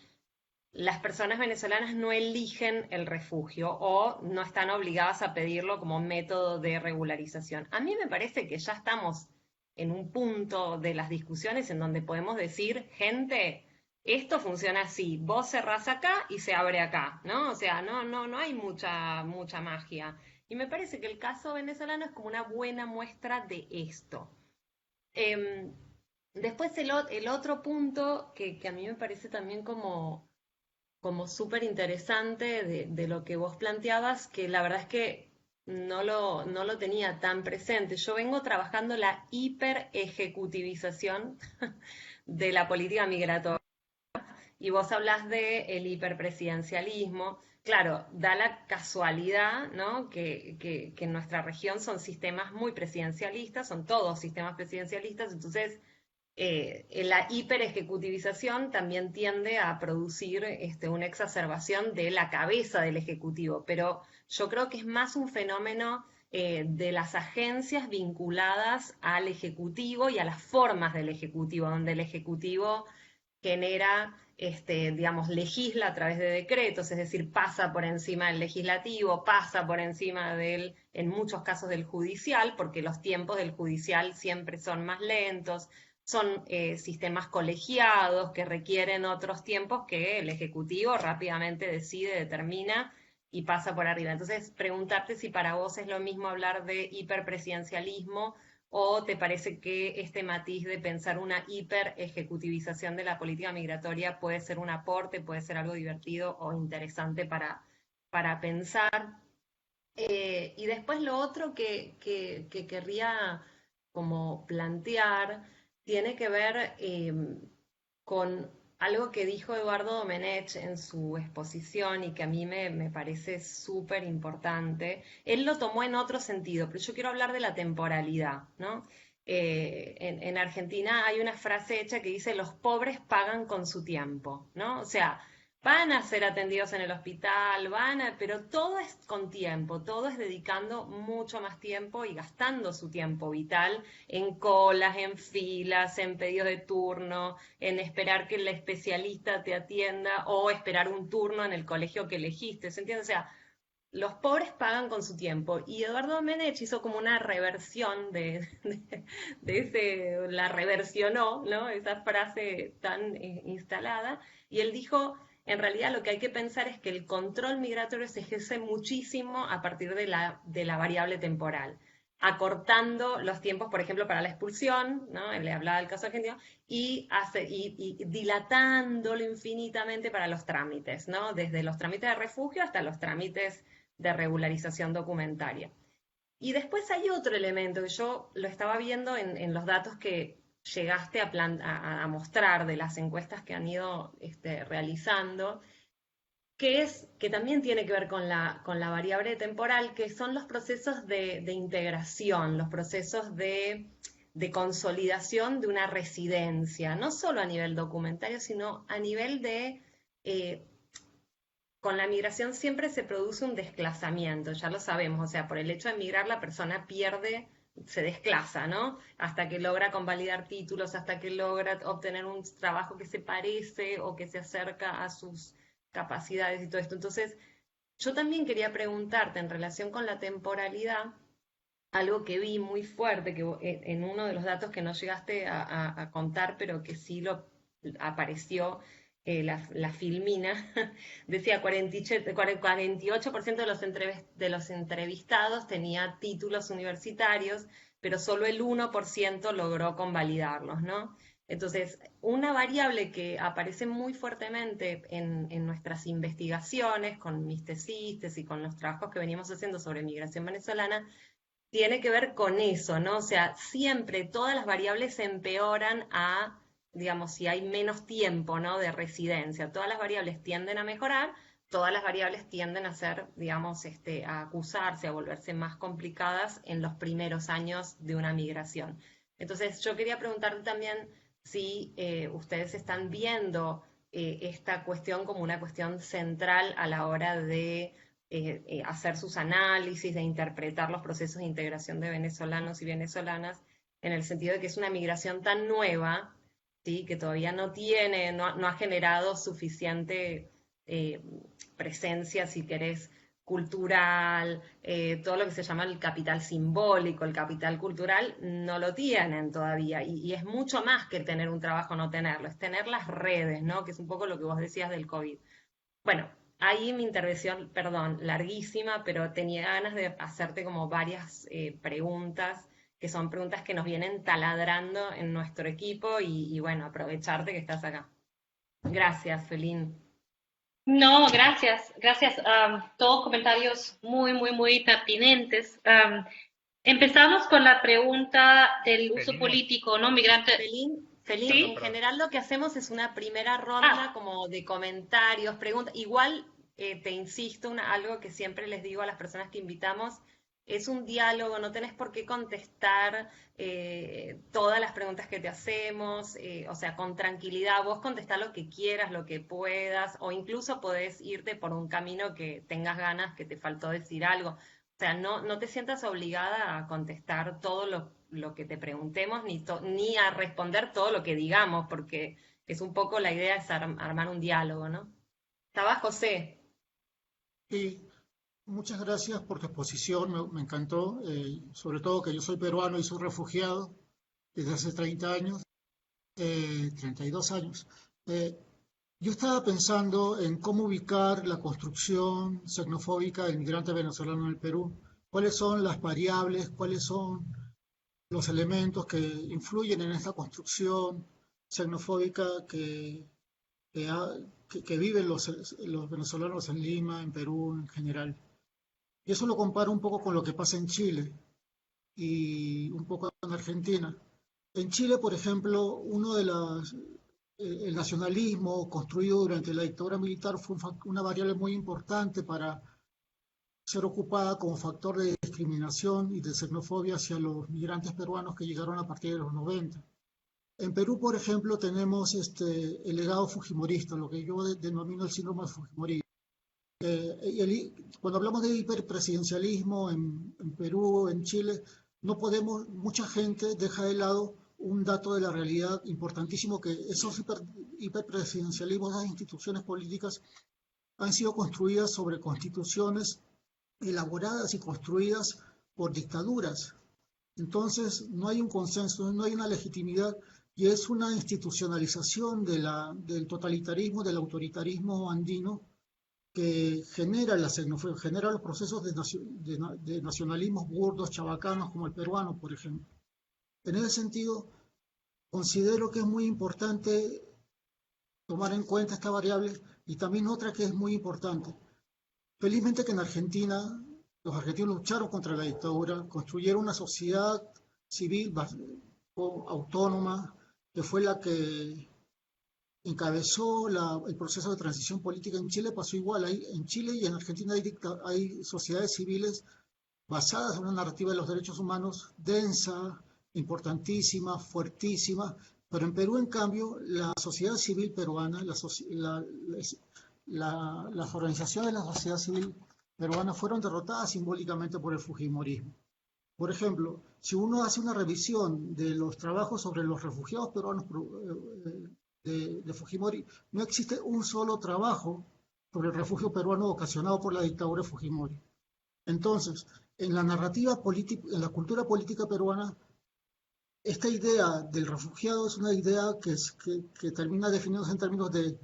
las personas venezolanas no eligen el refugio o no están obligadas a pedirlo como método de regularización. A mí me parece que ya estamos en un punto de las discusiones en donde podemos decir, gente, esto funciona así, vos cerrás acá y se abre acá, ¿no? O sea, no hay mucha magia. Y me parece que el caso venezolano es como una buena muestra de esto. Después el otro punto que a mí me parece también como súper interesante de lo que vos planteabas, que la verdad es que no lo tenía tan presente. Yo vengo trabajando la hiperejecutivización de la política migratoria y vos hablás del hiperpresidencialismo. Claro, da la casualidad, ¿no? que en nuestra región son sistemas muy presidencialistas, son todos sistemas presidencialistas, entonces la hiperejecutivización también tiende a producir una exacerbación de la cabeza del Ejecutivo, pero yo creo que es más un fenómeno de las agencias vinculadas al Ejecutivo y a las formas del Ejecutivo, donde el Ejecutivo genera, digamos, legisla a través de decretos, es decir, pasa por encima del legislativo, pasa por encima en muchos casos del judicial, porque los tiempos del judicial siempre son más lentos, son sistemas colegiados que requieren otros tiempos que el Ejecutivo rápidamente decide, determina y pasa por arriba. Entonces, preguntarte si para vos es lo mismo hablar de hiperpresidencialismo o te parece que este matiz de pensar una hiperejecutivización de la política migratoria puede ser un aporte, puede ser algo divertido o interesante para pensar. Y después lo otro que querría como plantear tiene que ver con algo que dijo Eduardo Domenech en su exposición y que a mí me parece súper importante. Él lo tomó en otro sentido, pero yo quiero hablar de la temporalidad, ¿no? En Argentina hay una frase hecha que dice, los pobres pagan con su tiempo, ¿no? O sea, van a ser atendidos en el hospital, pero todo es con tiempo, todo es dedicando mucho más tiempo y gastando su tiempo vital en colas, en filas, en pedidos de turno, en esperar que el especialista te atienda o esperar un turno en el colegio que elegiste, ¿se entiende? O sea, los pobres pagan con su tiempo. Y Eduardo Domenech hizo como una reversión la reversionó, ¿no? Esa frase tan instalada, y él dijo, en realidad lo que hay que pensar es que el control migratorio se ejerce muchísimo a partir de la variable temporal, acortando los tiempos, por ejemplo, para la expulsión, ¿no? Él le hablaba del caso argentino, y dilatándolo infinitamente para los trámites, ¿no? Desde los trámites de refugio hasta los trámites de regularización documentaria. Y después hay otro elemento que yo lo estaba viendo en los datos que llegaste a mostrar de las encuestas que han ido realizando, que también tiene que ver con la variable temporal, que son los procesos de integración, los procesos de consolidación de una residencia, no solo a nivel documentario, sino a nivel de con la migración siempre se produce un desclasamiento, ya lo sabemos, o sea, por el hecho de emigrar la persona pierde, se desclasa, ¿no? Hasta que logra convalidar títulos, hasta que logra obtener un trabajo que se parece o que se acerca a sus capacidades y todo esto. Entonces, yo también quería preguntarte en relación con la temporalidad, algo que vi muy fuerte, que en uno de los datos que no llegaste a contar, pero que sí apareció, la Filmina, decía 48% de los entrevistados tenía títulos universitarios, pero solo el 1% logró convalidarlos, ¿no? Entonces, una variable que aparece muy fuertemente en nuestras investigaciones, con mis tesis y con los trabajos que venimos haciendo sobre migración venezolana, tiene que ver con eso, ¿no? O sea, siempre todas las variables se empeoran digamos, si hay menos tiempo, ¿no? de residencia. Todas las variables tienden a mejorar, todas las variables tienden a ser, digamos, a acusarse, a volverse más complicadas en los primeros años de una migración. Entonces, yo quería preguntarte también si ustedes están viendo esta cuestión como una cuestión central a la hora de hacer sus análisis, de interpretar los procesos de integración de venezolanos y venezolanas, en el sentido de que es una migración tan nueva, ¿sí? Que todavía no ha generado suficiente presencia, si querés, cultural, todo lo que se llama el capital simbólico, el capital cultural, no lo tienen todavía. Y es mucho más que tener un trabajo o no tenerlo, es tener las redes, ¿no? Que es un poco lo que vos decías del COVID. Bueno, ahí mi intervención, perdón, larguísima, pero tenía ganas de hacerte como varias preguntas, que son preguntas que nos vienen taladrando en nuestro equipo y bueno, aprovecharte que estás acá. Gracias, Felín. No, gracias, gracias. Todos comentarios muy, muy, muy pertinentes. Empezamos con la pregunta del uso Felín, político, ¿no? Migrante. Felín, ¿Sí? en general lo que hacemos es una primera ronda como de comentarios, preguntas. Igual te insisto, algo que siempre les digo a las personas que invitamos, es un diálogo, no tenés por qué contestar todas las preguntas que te hacemos, o sea, con tranquilidad, vos contestá lo que quieras, lo que puedas, o incluso podés irte por un camino que tengas ganas, que te faltó decir algo. O sea, no te sientas obligada a contestar todo lo que te preguntemos, ni a responder todo lo que digamos, porque es un poco la idea es armar un diálogo, ¿no? Estaba José. Sí, muchas gracias por tu exposición, me encantó, sobre todo que yo soy peruano y soy refugiado desde hace 30 años, 32 años. Yo estaba pensando en cómo ubicar la construcción xenofóbica del migrante venezolano en el Perú. ¿Cuáles son las variables, cuáles son los elementos que influyen en esta construcción xenofóbica que viven los venezolanos en Lima, en Perú en general? Y eso lo comparo un poco con lo que pasa en Chile y un poco en Argentina. En Chile, por ejemplo, el nacionalismo construido durante la dictadura militar fue una variable muy importante para ser ocupada como factor de discriminación y de xenofobia hacia los migrantes peruanos que llegaron a partir de los 90. En Perú, por ejemplo, tenemos el legado fujimorista, lo que yo denomino el síndrome de Fujimori. Cuando hablamos de hiperpresidencialismo en Perú, en Chile, mucha gente deja de lado un dato de la realidad importantísimo, que esos hiperpresidencialismos, esas instituciones políticas han sido construidas sobre constituciones elaboradas y construidas por dictaduras. Entonces no hay un consenso, no hay una legitimidad y es una institucionalización del totalitarismo, del autoritarismo andino, que genera la xenofobia, genera los procesos de nacionalismos burdos, chabacanos, como el peruano, por ejemplo. En ese sentido, considero que es muy importante tomar en cuenta esta variable y también otra que es muy importante. Felizmente que en Argentina, los argentinos lucharon contra la dictadura, construyeron una sociedad civil autónoma, que fue la que encabezó el proceso de transición política. En Chile pasó igual. En Chile y en Argentina hay sociedades civiles basadas en una narrativa de los derechos humanos densa, importantísima, fuertísima, pero en Perú, en cambio, la sociedad civil peruana, las organizaciones de la sociedad civil peruana fueron derrotadas simbólicamente por el fujimorismo. Por ejemplo, si uno hace una revisión de los trabajos sobre los refugiados peruanos de Fujimori, no existe un solo trabajo sobre el refugio peruano ocasionado por la dictadura de Fujimori. Entonces, en la narrativa política, en la cultura política peruana, esta idea del refugiado es una idea que termina definiéndose en términos en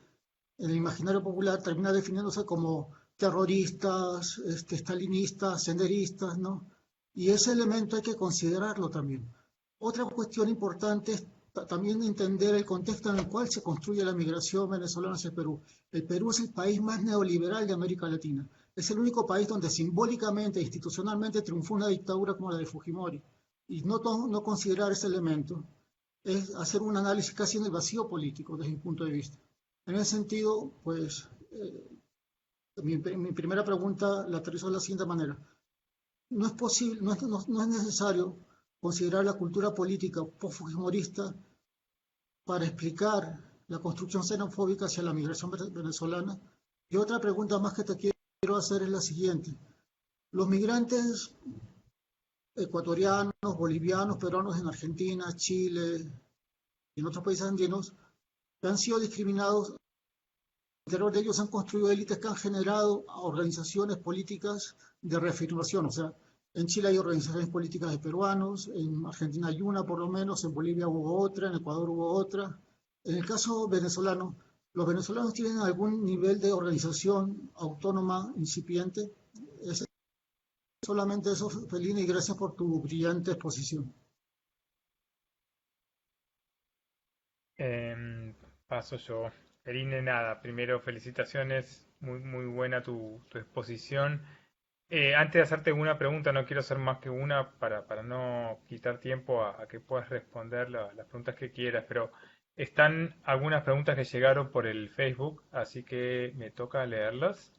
el imaginario popular, termina definiéndose como terroristas, estalinistas, senderistas, ¿no? Y ese elemento hay que considerarlo también. Otra cuestión importante es también entender el contexto en el cual se construye la migración venezolana hacia el Perú. El Perú es el país más neoliberal de América Latina. Es el único país donde simbólicamente e institucionalmente triunfó una dictadura como la de Fujimori. Y no considerar ese elemento es hacer un análisis casi en el vacío político, desde mi punto de vista. En ese sentido, pues, mi primera pregunta la aterrizo de la siguiente manera. No es posible, no es necesario considerar la cultura política post-fujimorista para explicar la construcción xenofóbica hacia la migración venezolana. Y otra pregunta más que te quiero quiero hacer es la siguiente. Los migrantes ecuatorianos, bolivianos, peruanos en Argentina, Chile y en otros países andinos, que han sido discriminados, al interior de ellos han construido élites que han generado organizaciones políticas de reafirmación. O sea, en Chile hay organizaciones políticas de peruanos, en Argentina hay una por lo menos, en Bolivia hubo otra, en Ecuador hubo otra. En el caso venezolano, los venezolanos tienen algún nivel de organización autónoma incipiente. Es solamente eso, Felina, y gracias por tu brillante exposición. Paso yo. Eline, nada, primero felicitaciones, muy buena tu exposición. Antes de hacerte una pregunta, no quiero hacer más que una para no quitar tiempo a que puedas responder las preguntas que quieras, pero están algunas preguntas que llegaron por el Facebook, así que me toca leerlas.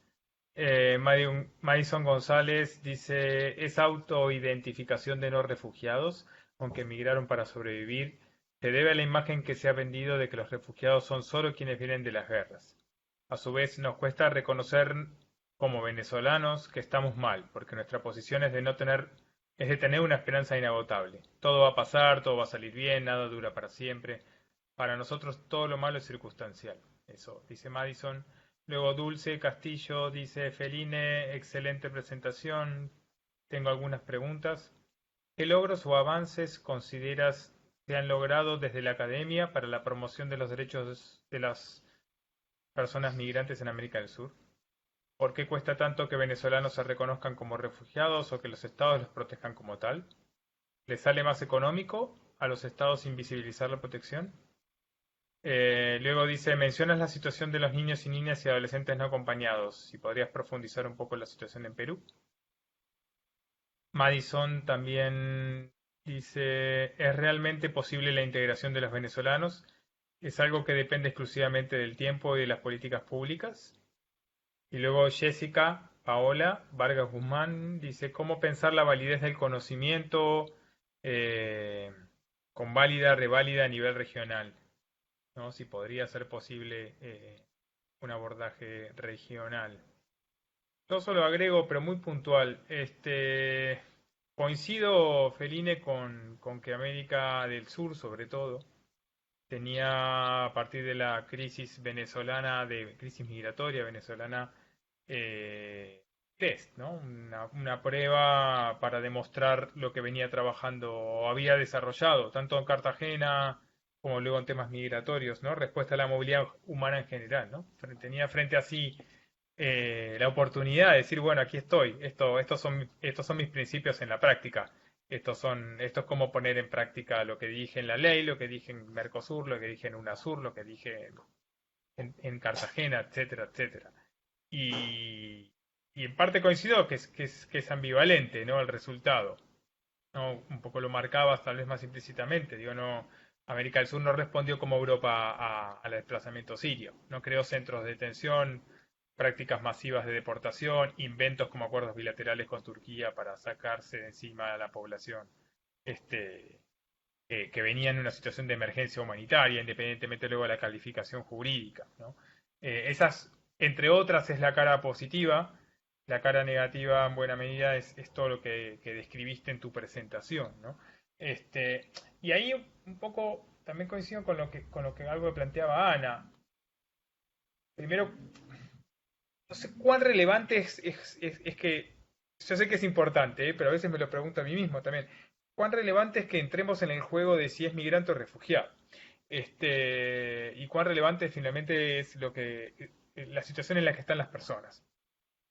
Madison González dice, ¿es autoidentificación de no refugiados, aunque emigraron para sobrevivir? Se debe a la imagen que se ha vendido de que los refugiados son solo quienes vienen de las guerras. A su vez, nos cuesta reconocer como venezolanos que estamos mal, porque nuestra posición es de tener una esperanza inagotable. Todo va a pasar, todo va a salir bien, nada dura para siempre. Para nosotros todo lo malo es circunstancial. Eso dice Madison. Luego Dulce Castillo dice, Feline, excelente presentación. Tengo algunas preguntas. ¿Qué logros o avances consideras se han logrado desde la academia para la promoción de los derechos de las personas migrantes en América del Sur? ¿Por qué cuesta tanto que venezolanos se reconozcan como refugiados o que los estados los protejan como tal? ¿Les sale más económico a los estados invisibilizar la protección? Luego dice, mencionas la situación de los niños y niñas y adolescentes no acompañados. Si podrías profundizar un poco en la situación en Perú. Madison también dice, ¿es realmente posible la integración de los venezolanos? ¿Es algo que depende exclusivamente del tiempo y de las políticas públicas? Y luego Jessica Paola Vargas Guzmán dice, ¿cómo pensar la validez del conocimiento con válida, reválida a nivel regional? ¿No? Si podría ser posible un abordaje regional. Yo solo agrego, pero muy puntual, coincido, Feline, con que América del Sur, sobre todo, tenía a partir de la crisis venezolana, de crisis migratoria venezolana, test, ¿no? Una prueba para demostrar lo que venía trabajando o había desarrollado, tanto en Cartagena como luego en temas migratorios, ¿no? Respuesta a la movilidad humana en general, ¿no? Tenía frente a sí la oportunidad de decir, bueno, aquí estoy, estos son mis principios en la práctica. Esto es como poner en práctica lo que dije en la ley, lo que dije en Mercosur, lo que dije en UNASUR, lo que dije en Cartagena, etcétera, etcétera. Y en parte coincido que es ambivalente, ¿no? El resultado. ¿No? Un poco lo marcabas tal vez más implícitamente. Digo, no, América del Sur no respondió como Europa al desplazamiento sirio. No creó centros de detención, prácticas masivas de deportación, inventos como acuerdos bilaterales con Turquía para sacarse de encima a la población que venía en una situación de emergencia humanitaria, independientemente luego de la calificación jurídica, ¿no? Esas, entre otras, es la cara positiva. La cara negativa, en buena medida, es todo lo que describiste en tu presentación, ¿no? Y ahí un poco también coincido con lo que algo que planteaba Ana. Primero, no sé cuán relevante es que, yo sé que es importante, pero a veces me lo pregunto a mí mismo también, cuán relevante es que entremos en el juego de si es migrante o refugiado. Y cuán relevante finalmente es la situación en la que están las personas,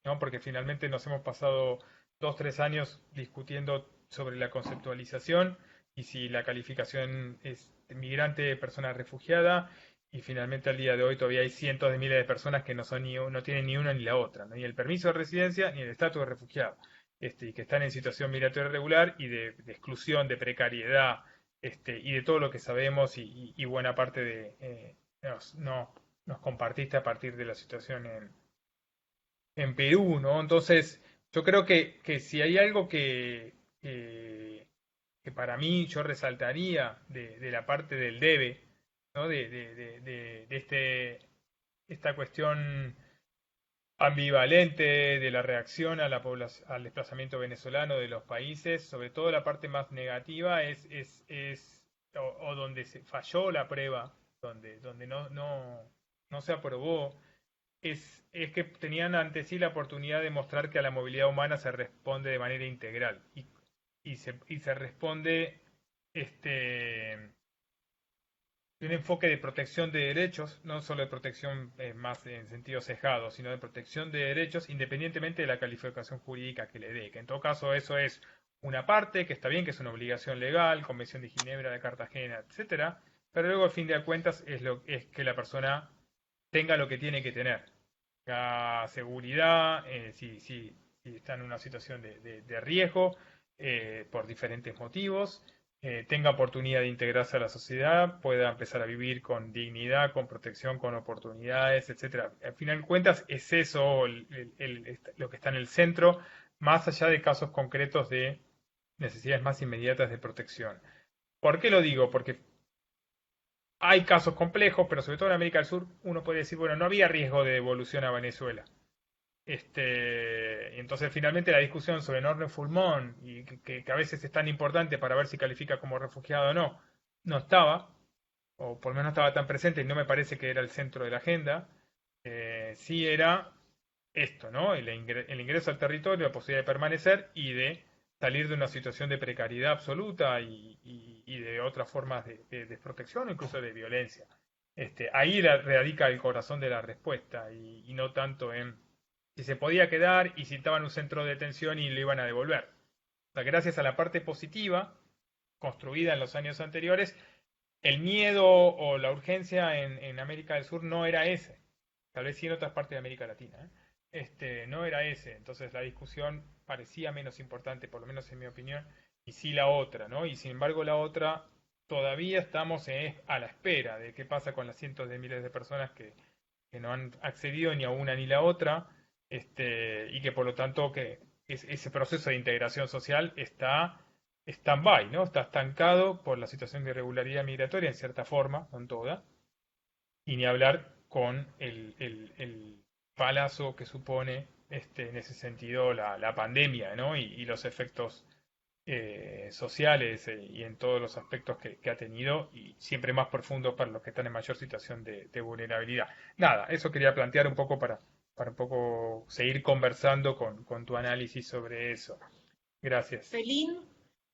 ¿no? Porque finalmente nos hemos pasado 2, 3 años discutiendo sobre la conceptualización y si la calificación es migrante, persona refugiada, y finalmente al día de hoy todavía hay cientos de miles de personas que no tienen ni una ni la otra, ¿no? Ni el permiso de residencia ni el estatus de refugiado, y que están en situación migratoria irregular y de exclusión, de precariedad, y de todo lo que sabemos y buena parte nos compartiste a partir de la situación en Perú, ¿no? Entonces, yo creo que si hay algo que para mí yo resaltaría de la parte del debe, ¿no? De esta cuestión ambivalente de la reacción a al desplazamiento venezolano de los países, sobre todo la parte más negativa o donde se falló la prueba, donde no se aprobó, es que tenían ante sí la oportunidad de mostrar que a la movilidad humana se responde de manera integral y se responde este, un enfoque de protección de derechos, no solo de protección más en sentido sesgado, sino de protección de derechos independientemente de la calificación jurídica que le dé. Que en todo caso eso es una parte, que está bien, que es una obligación legal, Convención de Ginebra, de Cartagena, etcétera, pero luego al fin de cuentas es que la persona tenga lo que tiene que tener. La seguridad, si está en una situación de riesgo por diferentes motivos, tenga oportunidad de integrarse a la sociedad, pueda empezar a vivir con dignidad, con protección, con oportunidades, etcétera. Al final de cuentas es eso lo que está en el centro, más allá de casos concretos de necesidades más inmediatas de protección. ¿Por qué lo digo? Porque hay casos complejos, pero sobre todo en América del Sur uno puede decir, bueno, no había riesgo de devolución a Venezuela. Entonces finalmente la discusión sobre Norne Fulmón, y que a veces es tan importante para ver si califica como refugiado o no, no estaba, o por lo menos no estaba tan presente y no me parece que era el centro de la agenda. Sí era esto, ¿no? El ingreso al territorio, la posibilidad de permanecer y de salir de una situación de precariedad absoluta y de otras formas de desprotección o incluso de violencia. Ahí radica el corazón de la respuesta y no tanto en si se podía quedar y si estaba en un centro de detención y lo iban a devolver. O sea, gracias a la parte positiva construida en los años anteriores, el miedo o la urgencia en América del Sur no era ese. Tal vez sí en otras partes de América Latina, ¿eh? No era ese. Entonces la discusión parecía menos importante, por lo menos en mi opinión, y sí la otra, ¿no? Y sin embargo la otra, todavía estamos a la espera de qué pasa con las cientos de miles de personas que no han accedido ni a una ni la otra, y que por lo tanto que ese proceso de integración social está stand-by, ¿no? Está estancado por la situación de irregularidad migratoria en cierta forma, no en toda, y ni hablar con el palazo que supone en ese sentido la pandemia, ¿no? Y los efectos sociales y en todos los aspectos que ha tenido y siempre más profundos para los que están en mayor situación de vulnerabilidad. Nada, eso quería plantear un poco para un poco seguir conversando con tu análisis sobre eso. Gracias. Felín,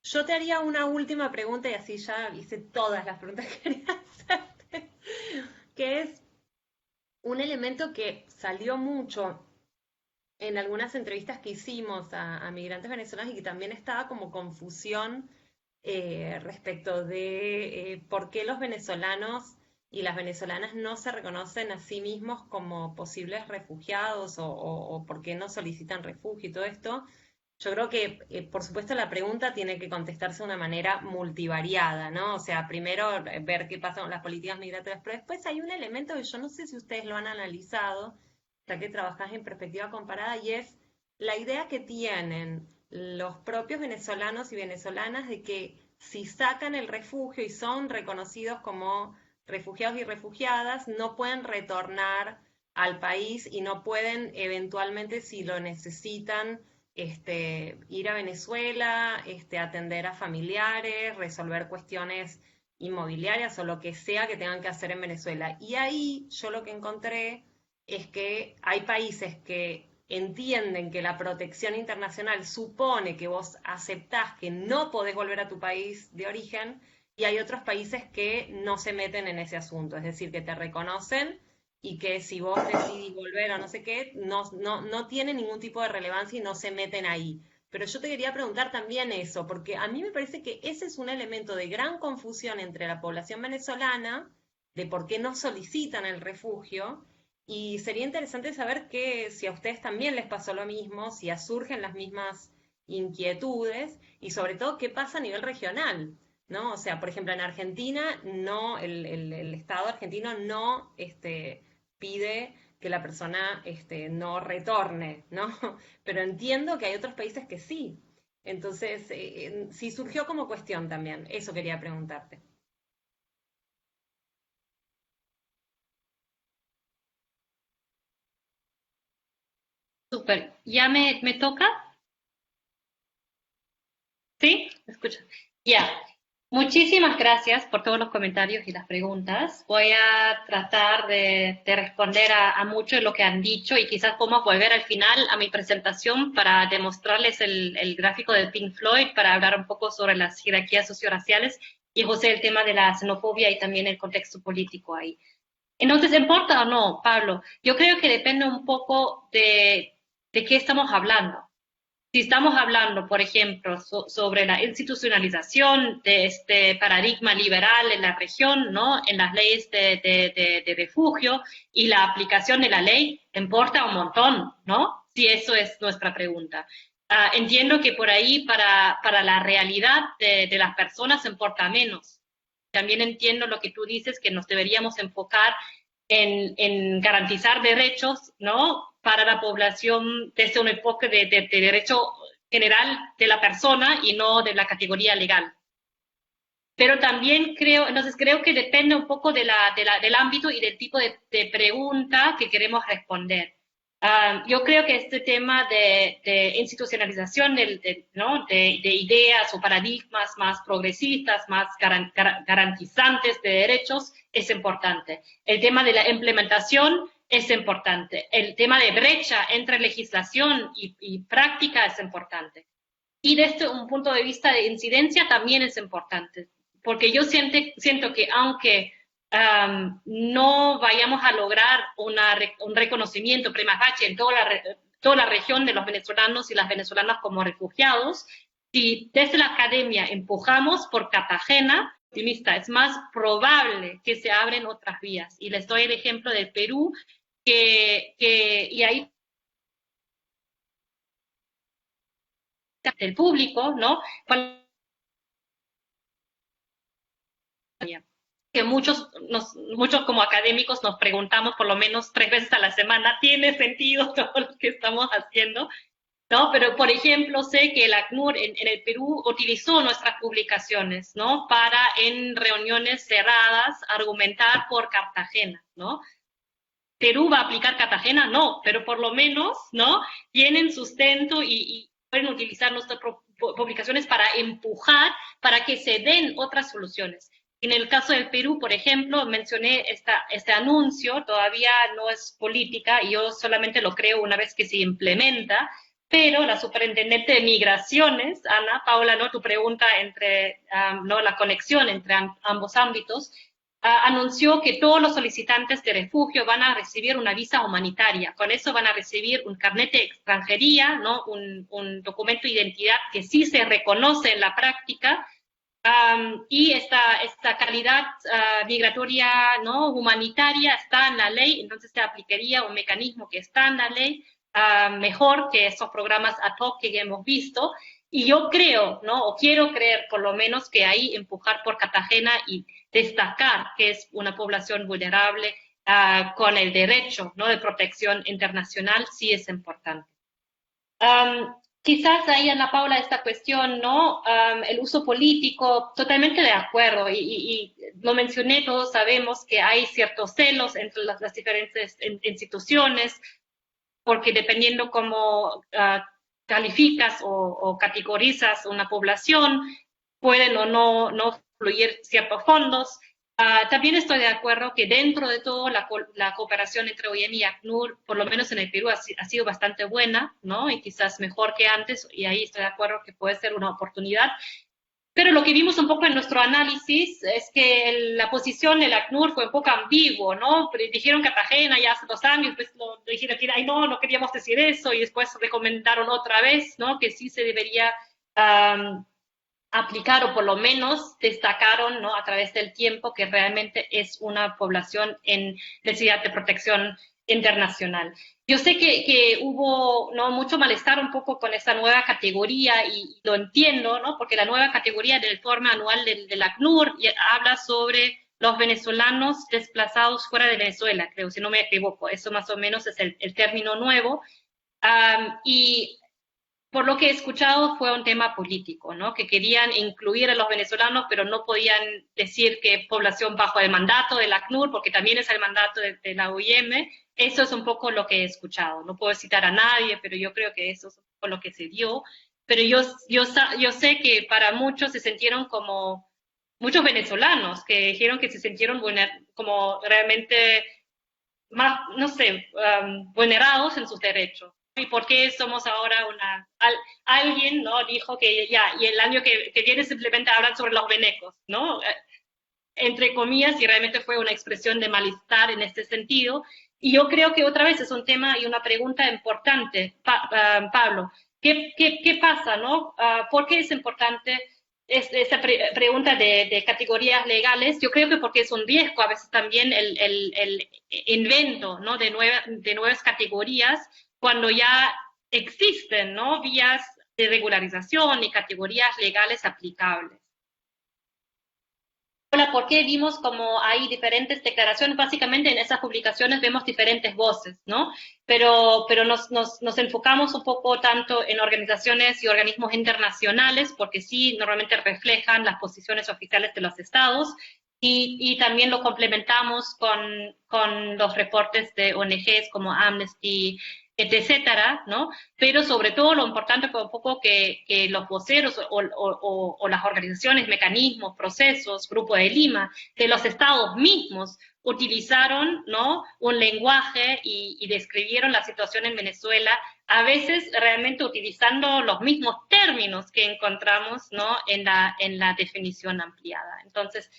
yo te haría una última pregunta y así ya hice todas las preguntas que quería hacerte, que es un elemento que salió mucho en algunas entrevistas que hicimos a migrantes venezolanos y que también estaba como confusión respecto de por qué los venezolanos y las venezolanas no se reconocen a sí mismos como posibles refugiados o por qué no solicitan refugio y todo esto. Yo creo que, por supuesto, la pregunta tiene que contestarse de una manera multivariada, ¿no? O sea, primero ver qué pasa con las políticas migratorias, pero después hay un elemento que yo no sé si ustedes lo han analizado, ya que trabajás en perspectiva comparada, y es la idea que tienen los propios venezolanos y venezolanas de que si sacan el refugio y son reconocidos como refugiados y refugiadas, no pueden retornar al país y no pueden eventualmente, si lo necesitan, ir a Venezuela, atender a familiares, resolver cuestiones inmobiliarias o lo que sea que tengan que hacer en Venezuela. Y ahí yo lo que encontré es que hay países que entienden que la protección internacional supone que vos aceptás que no podés volver a tu país de origen y hay otros países que no se meten en ese asunto, es decir, que te reconocen y que si vos decidís volver o no sé qué, no tiene ningún tipo de relevancia y no se meten ahí. Pero yo te quería preguntar también eso, porque a mí me parece que ese es un elemento de gran confusión entre la población venezolana, de por qué no solicitan el refugio, y sería interesante saber que si a ustedes también les pasó lo mismo, si surgen las mismas inquietudes, y sobre todo qué pasa a nivel regional, ¿no? O sea, por ejemplo, en Argentina no, el Estado argentino no pide que la persona no retorne, ¿no? Pero entiendo que hay otros países que sí. Entonces, sí surgió como cuestión también. Eso quería preguntarte. Súper. ¿Ya me toca? ¿Sí? ¿Me escucha? Ya. Muchísimas gracias por todos los comentarios y las preguntas. Voy a tratar de responder a mucho de lo que han dicho y quizás podemos volver al final a mi presentación para demostrarles el gráfico de Pink Floyd, para hablar un poco sobre las jerarquías socioraciales y José el tema de la xenofobia y también el contexto político ahí. Entonces, ¿importa o no, Pablo? Yo creo que depende un poco de qué estamos hablando. Si estamos hablando, por ejemplo, sobre la institucionalización de este paradigma liberal en la región, ¿no? En las leyes de refugio y la aplicación de la ley, importa un montón, ¿no? Si eso es nuestra pregunta. Entiendo que por ahí para la realidad de las personas importa menos. También entiendo lo que tú dices, que nos deberíamos enfocar en garantizar derechos, ¿no? Para la población desde un enfoque de derecho general de la persona y no de la categoría legal. Pero también creo que depende un poco del ámbito y del tipo de pregunta que queremos responder. Yo creo que este tema de institucionalización ¿no? de ideas o paradigmas más progresistas, más garantizantes de derechos, es importante. El tema de la implementación es importante. El tema de brecha entre legislación y práctica es importante. Y desde un punto de vista de incidencia también es importante, porque yo siento que aunque no vayamos a lograr un reconocimiento prima facie en toda la región de los venezolanos y las venezolanas como refugiados, si desde la academia empujamos por Cartagena, optimista, es más probable que se abren otras vías. Y les doy el ejemplo del Perú, y ahí del público, ¿no? Que muchos como académicos nos preguntamos por lo menos 3 veces a la semana, ¿tiene sentido todo lo que estamos haciendo? ¿No? Pero, por ejemplo, sé que el ACNUR en el Perú utilizó nuestras publicaciones, ¿no? Para en reuniones cerradas argumentar por Cartagena, ¿no? ¿Perú va a aplicar Cartagena? No, pero por lo menos, ¿no? Tienen sustento y pueden utilizar nuestras publicaciones para empujar, para que se den otras soluciones. En el caso del Perú, por ejemplo, mencioné este anuncio, todavía no es política, y yo solamente lo creo una vez que se implementa, pero la superintendente de migraciones, Ana Paula, ¿no? Tu pregunta entre ¿no? la conexión entre ambos ámbitos, anunció que todos los solicitantes de refugio van a recibir una visa humanitaria. Con eso van a recibir un carnet de extranjería, ¿no? un documento de identidad que sí se reconoce en la práctica, y esta calidad migratoria, ¿no? humanitaria está en la ley, entonces se aplicaría un mecanismo que está en la ley, mejor que esos programas ad hoc que ya hemos visto. Y yo creo, ¿no? o quiero creer por lo menos, que ahí empujar por Cartagena y destacar que es una población vulnerable con el derecho, ¿no? de protección internacional sí es importante. Quizás ahí, Ana Paula, esta cuestión, ¿no? El uso político, totalmente de acuerdo, y lo mencioné, todos sabemos que hay ciertos celos entre las diferentes instituciones, porque dependiendo cómo calificas o categorizas una población, pueden o no fluir ciertos fondos. También estoy de acuerdo que dentro de todo la cooperación entre OIM y ACNUR, por lo menos en el Perú, ha sido bastante buena, ¿no? Y quizás mejor que antes, y ahí estoy de acuerdo que puede ser una oportunidad. Pero lo que vimos un poco en nuestro análisis es que la posición del ACNUR fue un poco ambiguo, ¿no? Dijeron Cartagena ya hace 2 años, pues dijeron que no queríamos decir eso, y después recomendaron otra vez, ¿no? Que sí se debería aplicar, o por lo menos destacaron, ¿no? a través del tiempo, que realmente es una población en necesidad de protección internacional. Yo sé que hubo ¿no? mucho malestar un poco con esta nueva categoría, y lo entiendo, ¿no? porque la nueva categoría del informe anual del ACNUR habla sobre los venezolanos desplazados fuera de Venezuela, creo, si no me equivoco. Eso más o menos es el término nuevo. Y por lo que he escuchado, fue un tema político, ¿no? que querían incluir a los venezolanos, pero no podían decir que población bajo el mandato del ACNUR, porque también es el mandato de la OIM, Eso es un poco lo que he escuchado. No puedo citar a nadie, pero yo creo que eso es un poco lo que se dio. Pero yo sé que para muchos se sintieron como, muchos venezolanos que dijeron que se sintieron como realmente más, no sé, vulnerados en sus derechos. ¿Y por qué somos ahora alguien, ¿no? Dijo que ya, y el año que viene simplemente hablan sobre los venecos, ¿no? Entre comillas, y realmente fue una expresión de malestar en este sentido. Y yo creo que otra vez es un tema y una pregunta importante, Pablo. ¿Qué pasa, no? ¿Por qué es importante esta pregunta de categorías legales? Yo creo que porque es un riesgo a veces también el invento, ¿no? de nuevas categorías cuando ya existen, ¿no? vías de regularización y categorías legales aplicables. ¿Por qué vimos como hay diferentes declaraciones? Básicamente en esas publicaciones vemos diferentes voces, ¿no? Pero nos enfocamos un poco tanto en organizaciones y organismos internacionales, porque sí, normalmente reflejan las posiciones oficiales de los estados, y también lo complementamos con los reportes de ONGs como Amnesty, etcétera, ¿no? Pero sobre todo lo importante fue un poco que los voceros o las organizaciones, mecanismos, procesos, Grupo de Lima, de los estados mismos, utilizaron, ¿no? un lenguaje y describieron la situación en Venezuela, a veces realmente utilizando los mismos términos que encontramos, ¿no? en la definición ampliada. Entonces,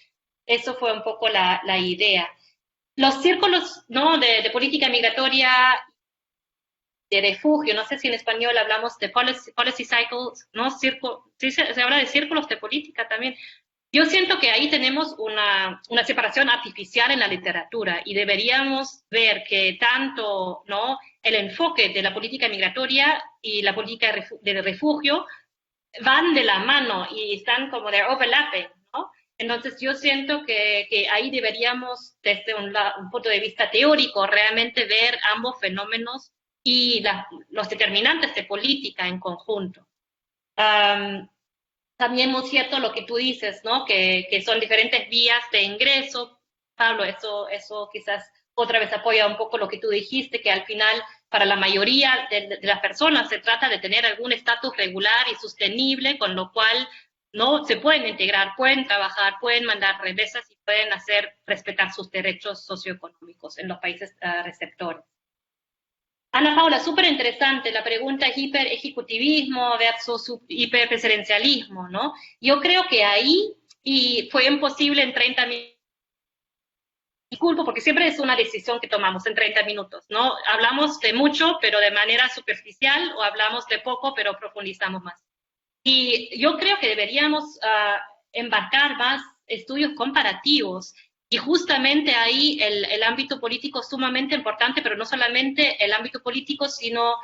eso fue un poco la idea. Los círculos, ¿no? de política migratoria, de refugio, no sé si en español hablamos de policy cycles, ¿no? Sí, se habla de círculos de política también. Yo siento que ahí tenemos una separación artificial en la literatura y deberíamos ver que tanto, ¿no? el enfoque de la política migratoria y la política de refugio van de la mano y están como de overlapping, ¿no? Entonces yo siento que ahí deberíamos, desde un punto de vista teórico, realmente ver ambos fenómenos y los determinantes de política en conjunto. También muy cierto lo que tú dices, ¿no? Que son diferentes vías de ingreso. Pablo, eso quizás otra vez apoya un poco lo que tú dijiste, que al final para la mayoría de las personas se trata de tener algún estatus regular y sostenible, con lo cual no se pueden integrar, pueden trabajar, pueden mandar remesas y pueden hacer respetar sus derechos socioeconómicos en los países receptores. Ana Paula, súper interesante la pregunta, hiper-ejecutivismo versus hiperpresidencialismo, ¿no? Yo creo que ahí, y fue imposible en 30 minutos, disculpo, porque siempre es una decisión que tomamos en 30 minutos, ¿no? Hablamos de mucho, pero de manera superficial, o hablamos de poco, pero profundizamos más. Y yo creo que deberíamos embarcar más estudios comparativos. Y justamente ahí el ámbito político es sumamente importante, pero no solamente el ámbito político, sino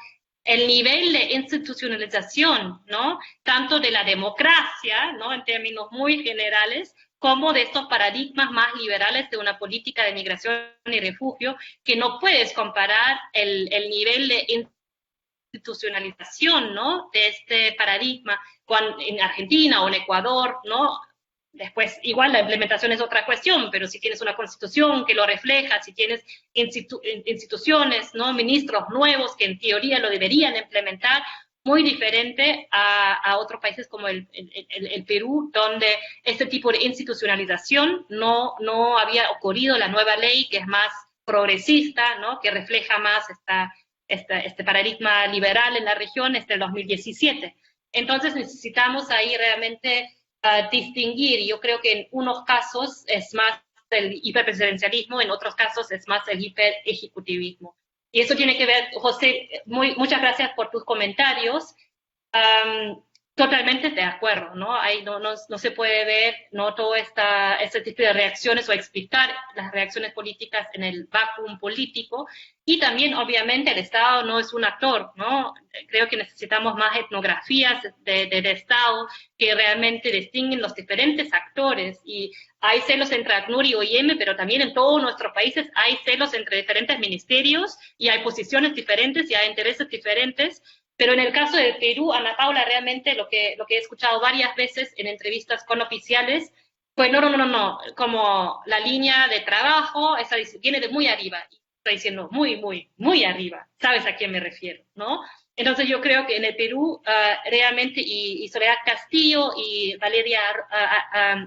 el nivel de institucionalización, ¿no? Tanto de la democracia, ¿no? En términos muy generales, como de estos paradigmas más liberales de una política de migración y refugio, que no puedes comparar el nivel de institucionalización, ¿no? De este paradigma en Argentina o en Ecuador, ¿no? Después, igual la implementación es otra cuestión, pero si tienes una constitución que lo refleja, si tienes instituciones, ¿no? ministros nuevos que en teoría lo deberían implementar, muy diferente a otros países como el Perú, donde este tipo de institucionalización no había ocurrido. La nueva ley, que es más progresista, ¿no? que refleja más este paradigma liberal en la región, es del 2017. Entonces necesitamos ahí realmente distinguir. Yo creo que en unos casos es más el hiperpresidencialismo, en otros casos es más el hiperejecutivismo. Y eso tiene que ver, José, muchas gracias por tus comentarios. Totalmente de acuerdo, ¿no? Ahí no se puede ver, ¿no? todo este tipo de reacciones o explicar las reacciones políticas en el vacuum político. Y también, obviamente, el Estado no es un actor, ¿no? Creo que necesitamos más etnografías del Estado que realmente distinguen los diferentes actores. Y hay celos entre ACNUR y OIM, pero también en todos nuestros países hay celos entre diferentes ministerios y hay posiciones diferentes y hay intereses diferentes. Pero en el caso de Perú, Ana Paula, realmente lo que he escuchado varias veces en entrevistas con oficiales fue no, como la línea de trabajo, esa viene de muy arriba. estoy diciendo muy, muy, muy arriba. ¿Sabes a quién me refiero, no? Entonces yo creo que en el Perú realmente, y Soledad Castillo y Valeria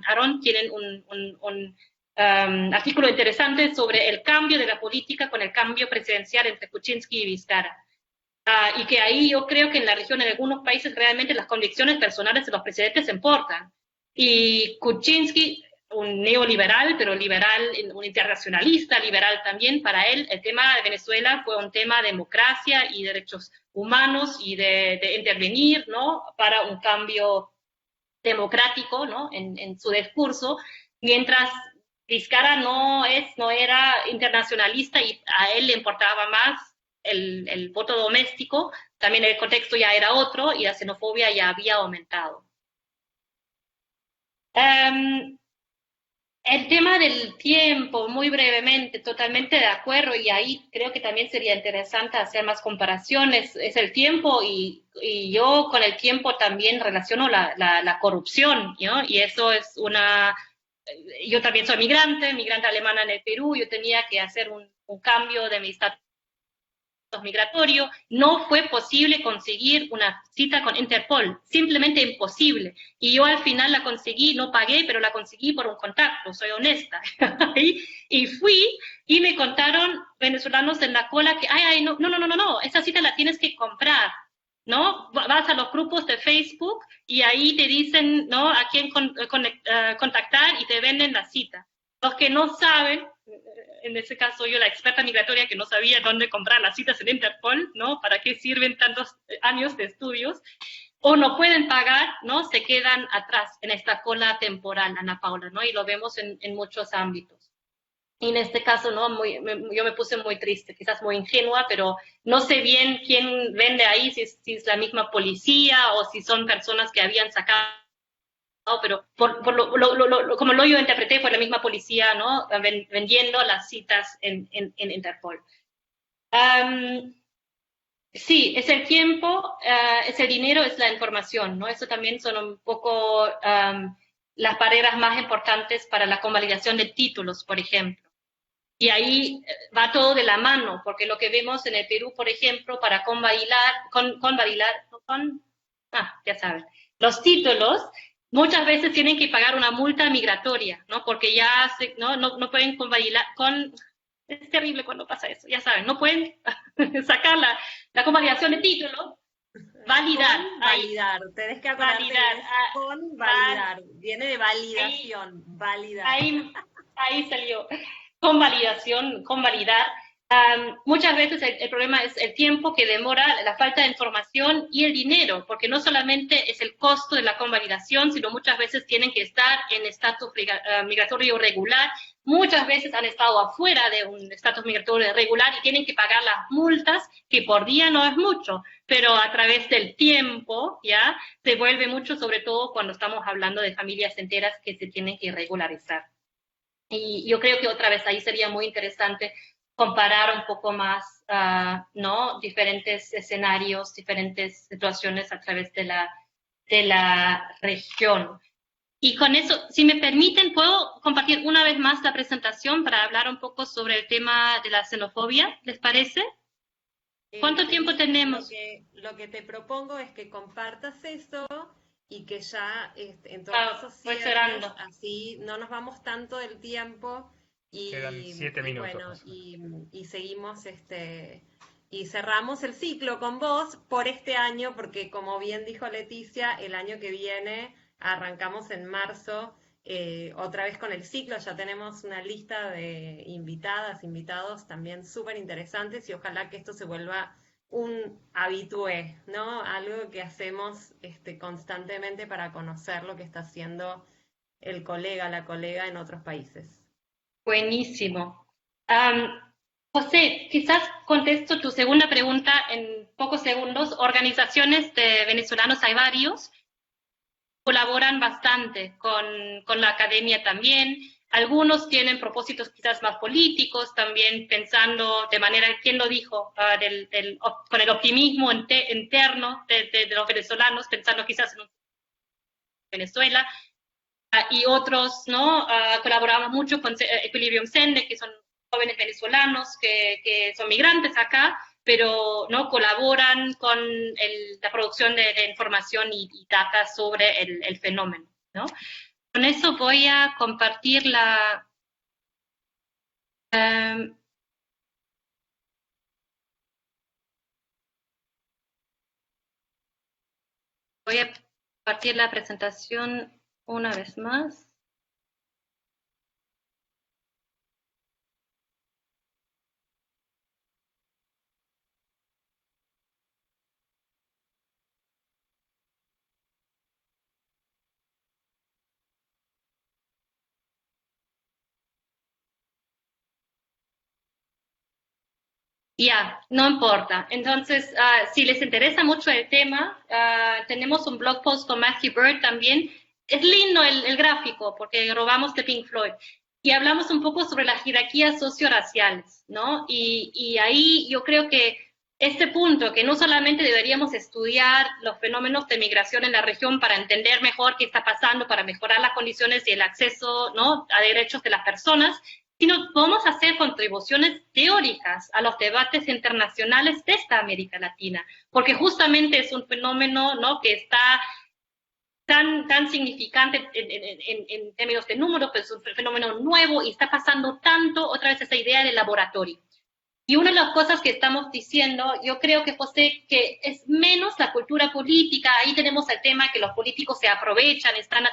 Arón tienen un artículo interesante sobre el cambio de la política con el cambio presidencial entre Kuczynski y Vizcarra. Y que ahí yo creo que en la región, en algunos países, realmente las convicciones personales de los presidentes importan. Y Kuczynski, un neoliberal, pero liberal, un internacionalista liberal también, para él el tema de Venezuela fue un tema de democracia y derechos humanos y de intervenir, ¿no?, para un cambio democrático, ¿no?, en su discurso, mientras Vizcarra no era internacionalista y a él le importaba más el voto doméstico. También el contexto ya era otro y la xenofobia ya había aumentado. El tema del tiempo, muy brevemente, totalmente de acuerdo, y ahí creo que también sería interesante hacer más comparaciones. Es el tiempo, y yo con el tiempo también relaciono la corrupción, ¿no? Y eso es yo también soy migrante alemana en el Perú. Yo tenía que hacer un cambio de mi estatus migratorio. No fue posible conseguir una cita con Interpol, simplemente imposible. Y yo al final la conseguí, no pagué, pero la conseguí por un contacto, soy honesta. Y fui, y me contaron venezolanos en la cola que, no, esa cita la tienes que comprar, ¿no? Vas a los grupos de Facebook y ahí te dicen, ¿no?, a quién contactar, y te venden la cita. Los que no saben, en ese caso yo, la experta migratoria que no sabía dónde comprar las citas en Interpol, ¿no?, para qué sirven tantos años de estudios, o no pueden pagar, ¿no?, se quedan atrás en esta cola temporal, Ana Paula, ¿no? Y lo vemos en muchos ámbitos. Y en este caso, ¿no?, yo me puse muy triste, quizás muy ingenua, pero no sé bien quién vende ahí, si es la misma policía o si son personas que habían sacado, pero como lo yo interpreté, fue la misma policía, ¿no?, vendiendo las citas en Interpol. Sí, es el tiempo, es el dinero, es la información, ¿no? Eso también son un poco las barreras más importantes para la convalidación de títulos, por ejemplo. Y ahí va todo de la mano, porque lo que vemos en el Perú, por ejemplo, para ya saben, los títulos, muchas veces tienen que pagar una multa migratoria, ¿no? Porque ya no pueden convalidar es terrible cuando pasa eso, ya saben, no pueden sacar la convalidación de título, validar. Tenés que acordarte validar, viene de validación, validar. Ahí salió, convalidar. Muchas veces el problema es el tiempo que demora, la falta de información y el dinero, porque no solamente es el costo de la convalidación, sino muchas veces tienen que estar en estatus migratorio regular, muchas veces han estado afuera de un estatus migratorio regular y tienen que pagar las multas, que por día no es mucho, pero a través del tiempo, ¿ya?, se vuelve mucho, sobre todo cuando estamos hablando de familias enteras que se tienen que regularizar. Y yo creo que otra vez ahí sería muy interesante comparar un poco más, ¿no?, diferentes escenarios, diferentes situaciones a través de la región. Y con eso, si me permiten, ¿puedo compartir una vez más la presentación para hablar un poco sobre el tema de la xenofobia? ¿Les parece? ¿Cuánto tiempo tenemos? Lo que te propongo es que compartas eso y que ya en todo caso cierres, así no nos vamos tanto del tiempo. Quedan 7 minutos. Bueno, y seguimos y cerramos el ciclo con vos por este año, porque como bien dijo Leticia, el año que viene arrancamos en marzo otra vez con el ciclo. Ya tenemos una lista de invitados también súper interesantes, y ojalá que esto se vuelva un habitué, ¿no? Algo que hacemos constantemente para conocer lo que está haciendo la colega en otros países. Buenísimo. José, quizás contesto tu segunda pregunta en pocos segundos. Organizaciones de venezolanos hay varios, colaboran bastante con la academia también. Algunos tienen propósitos quizás más políticos, también pensando de manera, ¿quién lo dijo? Con el optimismo interno de los venezolanos, pensando quizás en Venezuela. Y otros, ¿no? Colaboramos mucho con Equilibrium Sende, que son jóvenes venezolanos que son migrantes acá, pero no colaboran con la producción de información y data sobre el fenómeno, ¿no? Con eso voy a compartir voy a compartir la presentación una vez más. Ya, no importa. Entonces, si les interesa mucho el tema, tenemos un blog post con Matthew Bird también. Es lindo el gráfico porque robamos de Pink Floyd. Y hablamos un poco sobre las jerarquías socioraciales, ¿no? Y ahí yo creo que este punto, que no solamente deberíamos estudiar los fenómenos de migración en la región para entender mejor qué está pasando, para mejorar las condiciones y el acceso, ¿no?, a derechos de las personas, sino podemos hacer contribuciones teóricas a los debates internacionales de esta América Latina, porque justamente es un fenómeno, ¿no?, que está tan significante en términos de números, pero es un fenómeno nuevo y está pasando tanto, otra vez, esa idea del laboratorio. Y una de las cosas que estamos diciendo, yo creo que, José, que es menos la cultura política. Ahí tenemos el tema que los políticos se aprovechan, están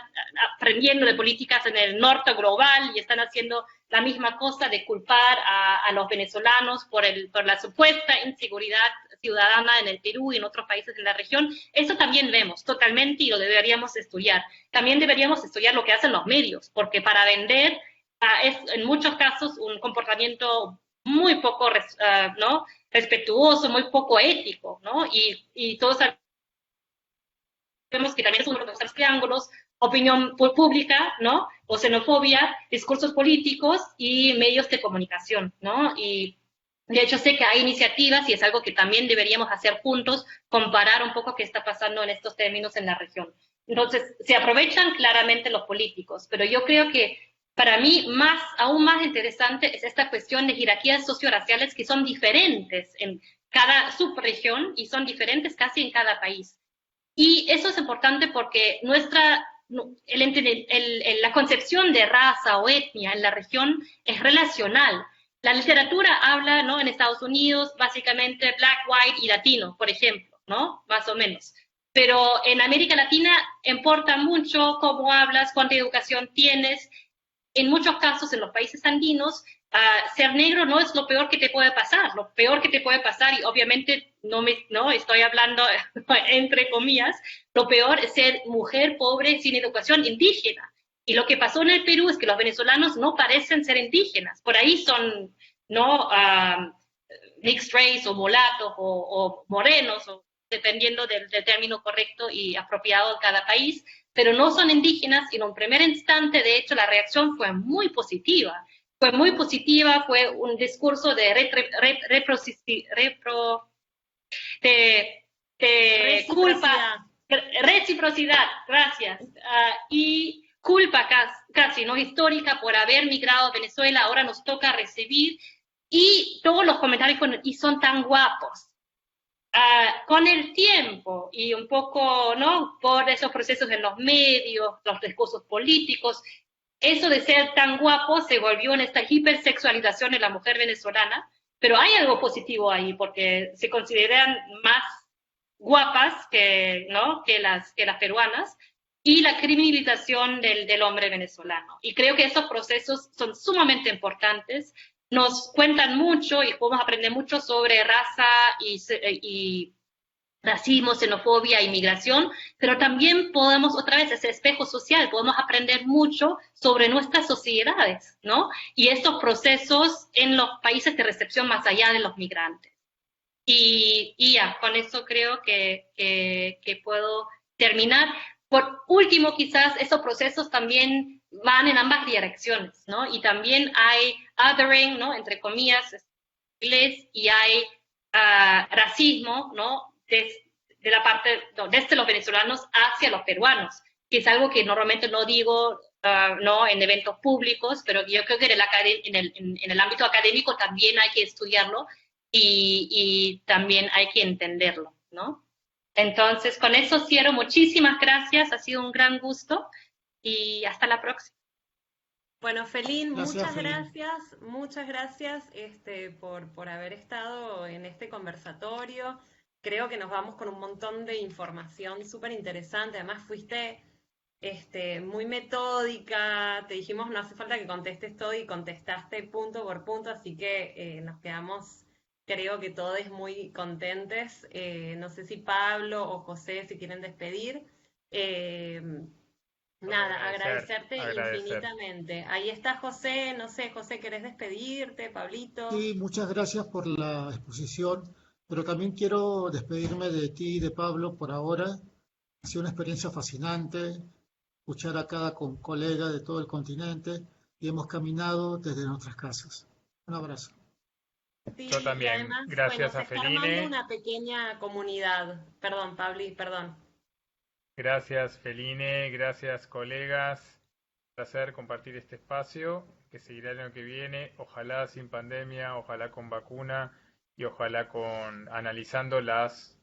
aprendiendo de políticas en el norte global y están haciendo la misma cosa de culpar a los venezolanos por la supuesta inseguridad ciudadana en el Perú y en otros países de la región. Eso también vemos totalmente y lo deberíamos estudiar. También deberíamos estudiar lo que hacen los medios, porque para vender es en muchos casos un comportamiento muy poco ¿no?, respetuoso, muy poco ético, ¿no? Y todos sabemos que también es uno de los triángulos: opinión pública, ¿no?, o xenofobia, discursos políticos y medios de comunicación, ¿no? Y de hecho sé que hay iniciativas y es algo que también deberíamos hacer juntos, comparar un poco qué está pasando en estos términos en la región. Entonces, se aprovechan claramente los políticos, pero yo creo que para mí aún más interesante es esta cuestión de jerarquías socioraciales que son diferentes en cada subregión y son diferentes casi en cada país. Y eso es importante porque la concepción de raza o etnia en la región es relacional. La literatura habla, ¿no?, en Estados Unidos, básicamente black, white y latino, por ejemplo, ¿no?, más o menos. Pero en América Latina importa mucho cómo hablas, cuánta educación tienes. En muchos casos, en los países andinos, ser negro no es lo peor que te puede pasar. Lo peor que te puede pasar, y obviamente no estoy hablando entre comillas, lo peor es ser mujer pobre sin educación, indígena. Y lo que pasó en el Perú es que los venezolanos no parecen ser indígenas. Por ahí son, ¿no?, mixed race o mulatos o morenos, dependiendo del término correcto y apropiado de cada país, pero no son indígenas. Y en un primer instante, de hecho, la reacción fue muy positiva. Fue un discurso de reciprocidad, gracias, y culpa casi, ¿no?, histórica por haber migrado a Venezuela. Ahora nos toca recibir, y todos los comentarios fueron: y son tan guapos. Con el tiempo y un poco, ¿no?, por esos procesos en los medios, los discursos políticos, eso de ser tan guapo se volvió en esta hipersexualización de la mujer venezolana. Pero hay algo positivo ahí, porque se consideran más guapas ¿no?, que las peruanas, y la criminalización del hombre venezolano. Y creo que esos procesos son sumamente importantes. Nos cuentan mucho y podemos aprender mucho sobre raza y racismo, xenofobia, inmigración, pero también podemos, otra vez, ese espejo social, podemos aprender mucho sobre nuestras sociedades, ¿no?, y estos procesos en los países de recepción más allá de los migrantes. Y ya, con eso creo que puedo terminar. Por último, quizás esos procesos también van en ambas direcciones, ¿no? Y también hay othering, ¿no?, entre comillas, inglés, y hay racismo, ¿no?, de la parte, desde los venezolanos hacia los peruanos, que es algo que normalmente no digo no en eventos públicos, pero yo creo que en el ámbito académico también hay que estudiarlo y también hay que entenderlo, ¿no? Entonces, con eso cierro. Muchísimas gracias, ha sido un gran gusto y hasta la próxima. Bueno, Felín, Gracias, Felín. muchas gracias por haber estado en este conversatorio. Creo que nos vamos con un montón de información súper interesante. Además, fuiste muy metódica, te dijimos no hace falta que contestes todo y contestaste punto por punto, así que nos quedamos, creo que todos muy contentes. No sé si Pablo o José si quieren despedir. Eh, Nada, agradecerte agradecer. infinitamente. Ahí está José, no sé, José, ¿querés despedirte? Pablito. Sí, muchas gracias por la exposición, pero también quiero despedirme de ti y de Pablo por ahora. Ha sido una experiencia fascinante escuchar a cada colega de todo el continente y hemos caminado desde nuestras casas. Un abrazo. Sí, Yo y también, además, bueno, gracias se a está armando Feline, una pequeña comunidad. Perdón, Pabli, perdón. gracias Feline, gracias colegas. Un placer compartir este espacio que seguirá el año que viene, ojalá sin pandemia, ojalá con vacuna y ojalá con analizando las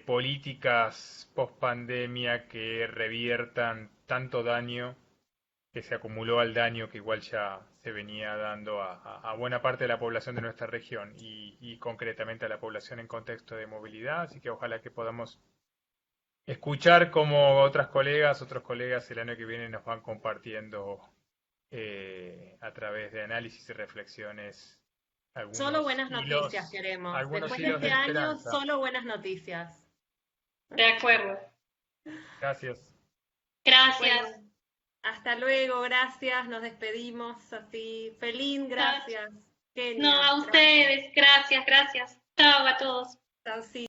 políticas post pandemia que reviertan tanto daño que se acumuló al daño que igual ya se venía dando a buena parte de la población de nuestra región y concretamente a la población en contexto de movilidad, así que ojalá que podamos escuchar cómo otros colegas el año que viene nos van compartiendo a través de análisis y reflexiones Solo buenas noticias queremos. algunos Después de hilos este de año, esperanza. solo buenas noticias. De acuerdo. Gracias. Gracias. Bueno, hasta luego, gracias, nos despedimos así. Felín, gracias. No, Kenia, a gracias. ustedes. Gracias, gracias. Chao a todos. Chao, sí.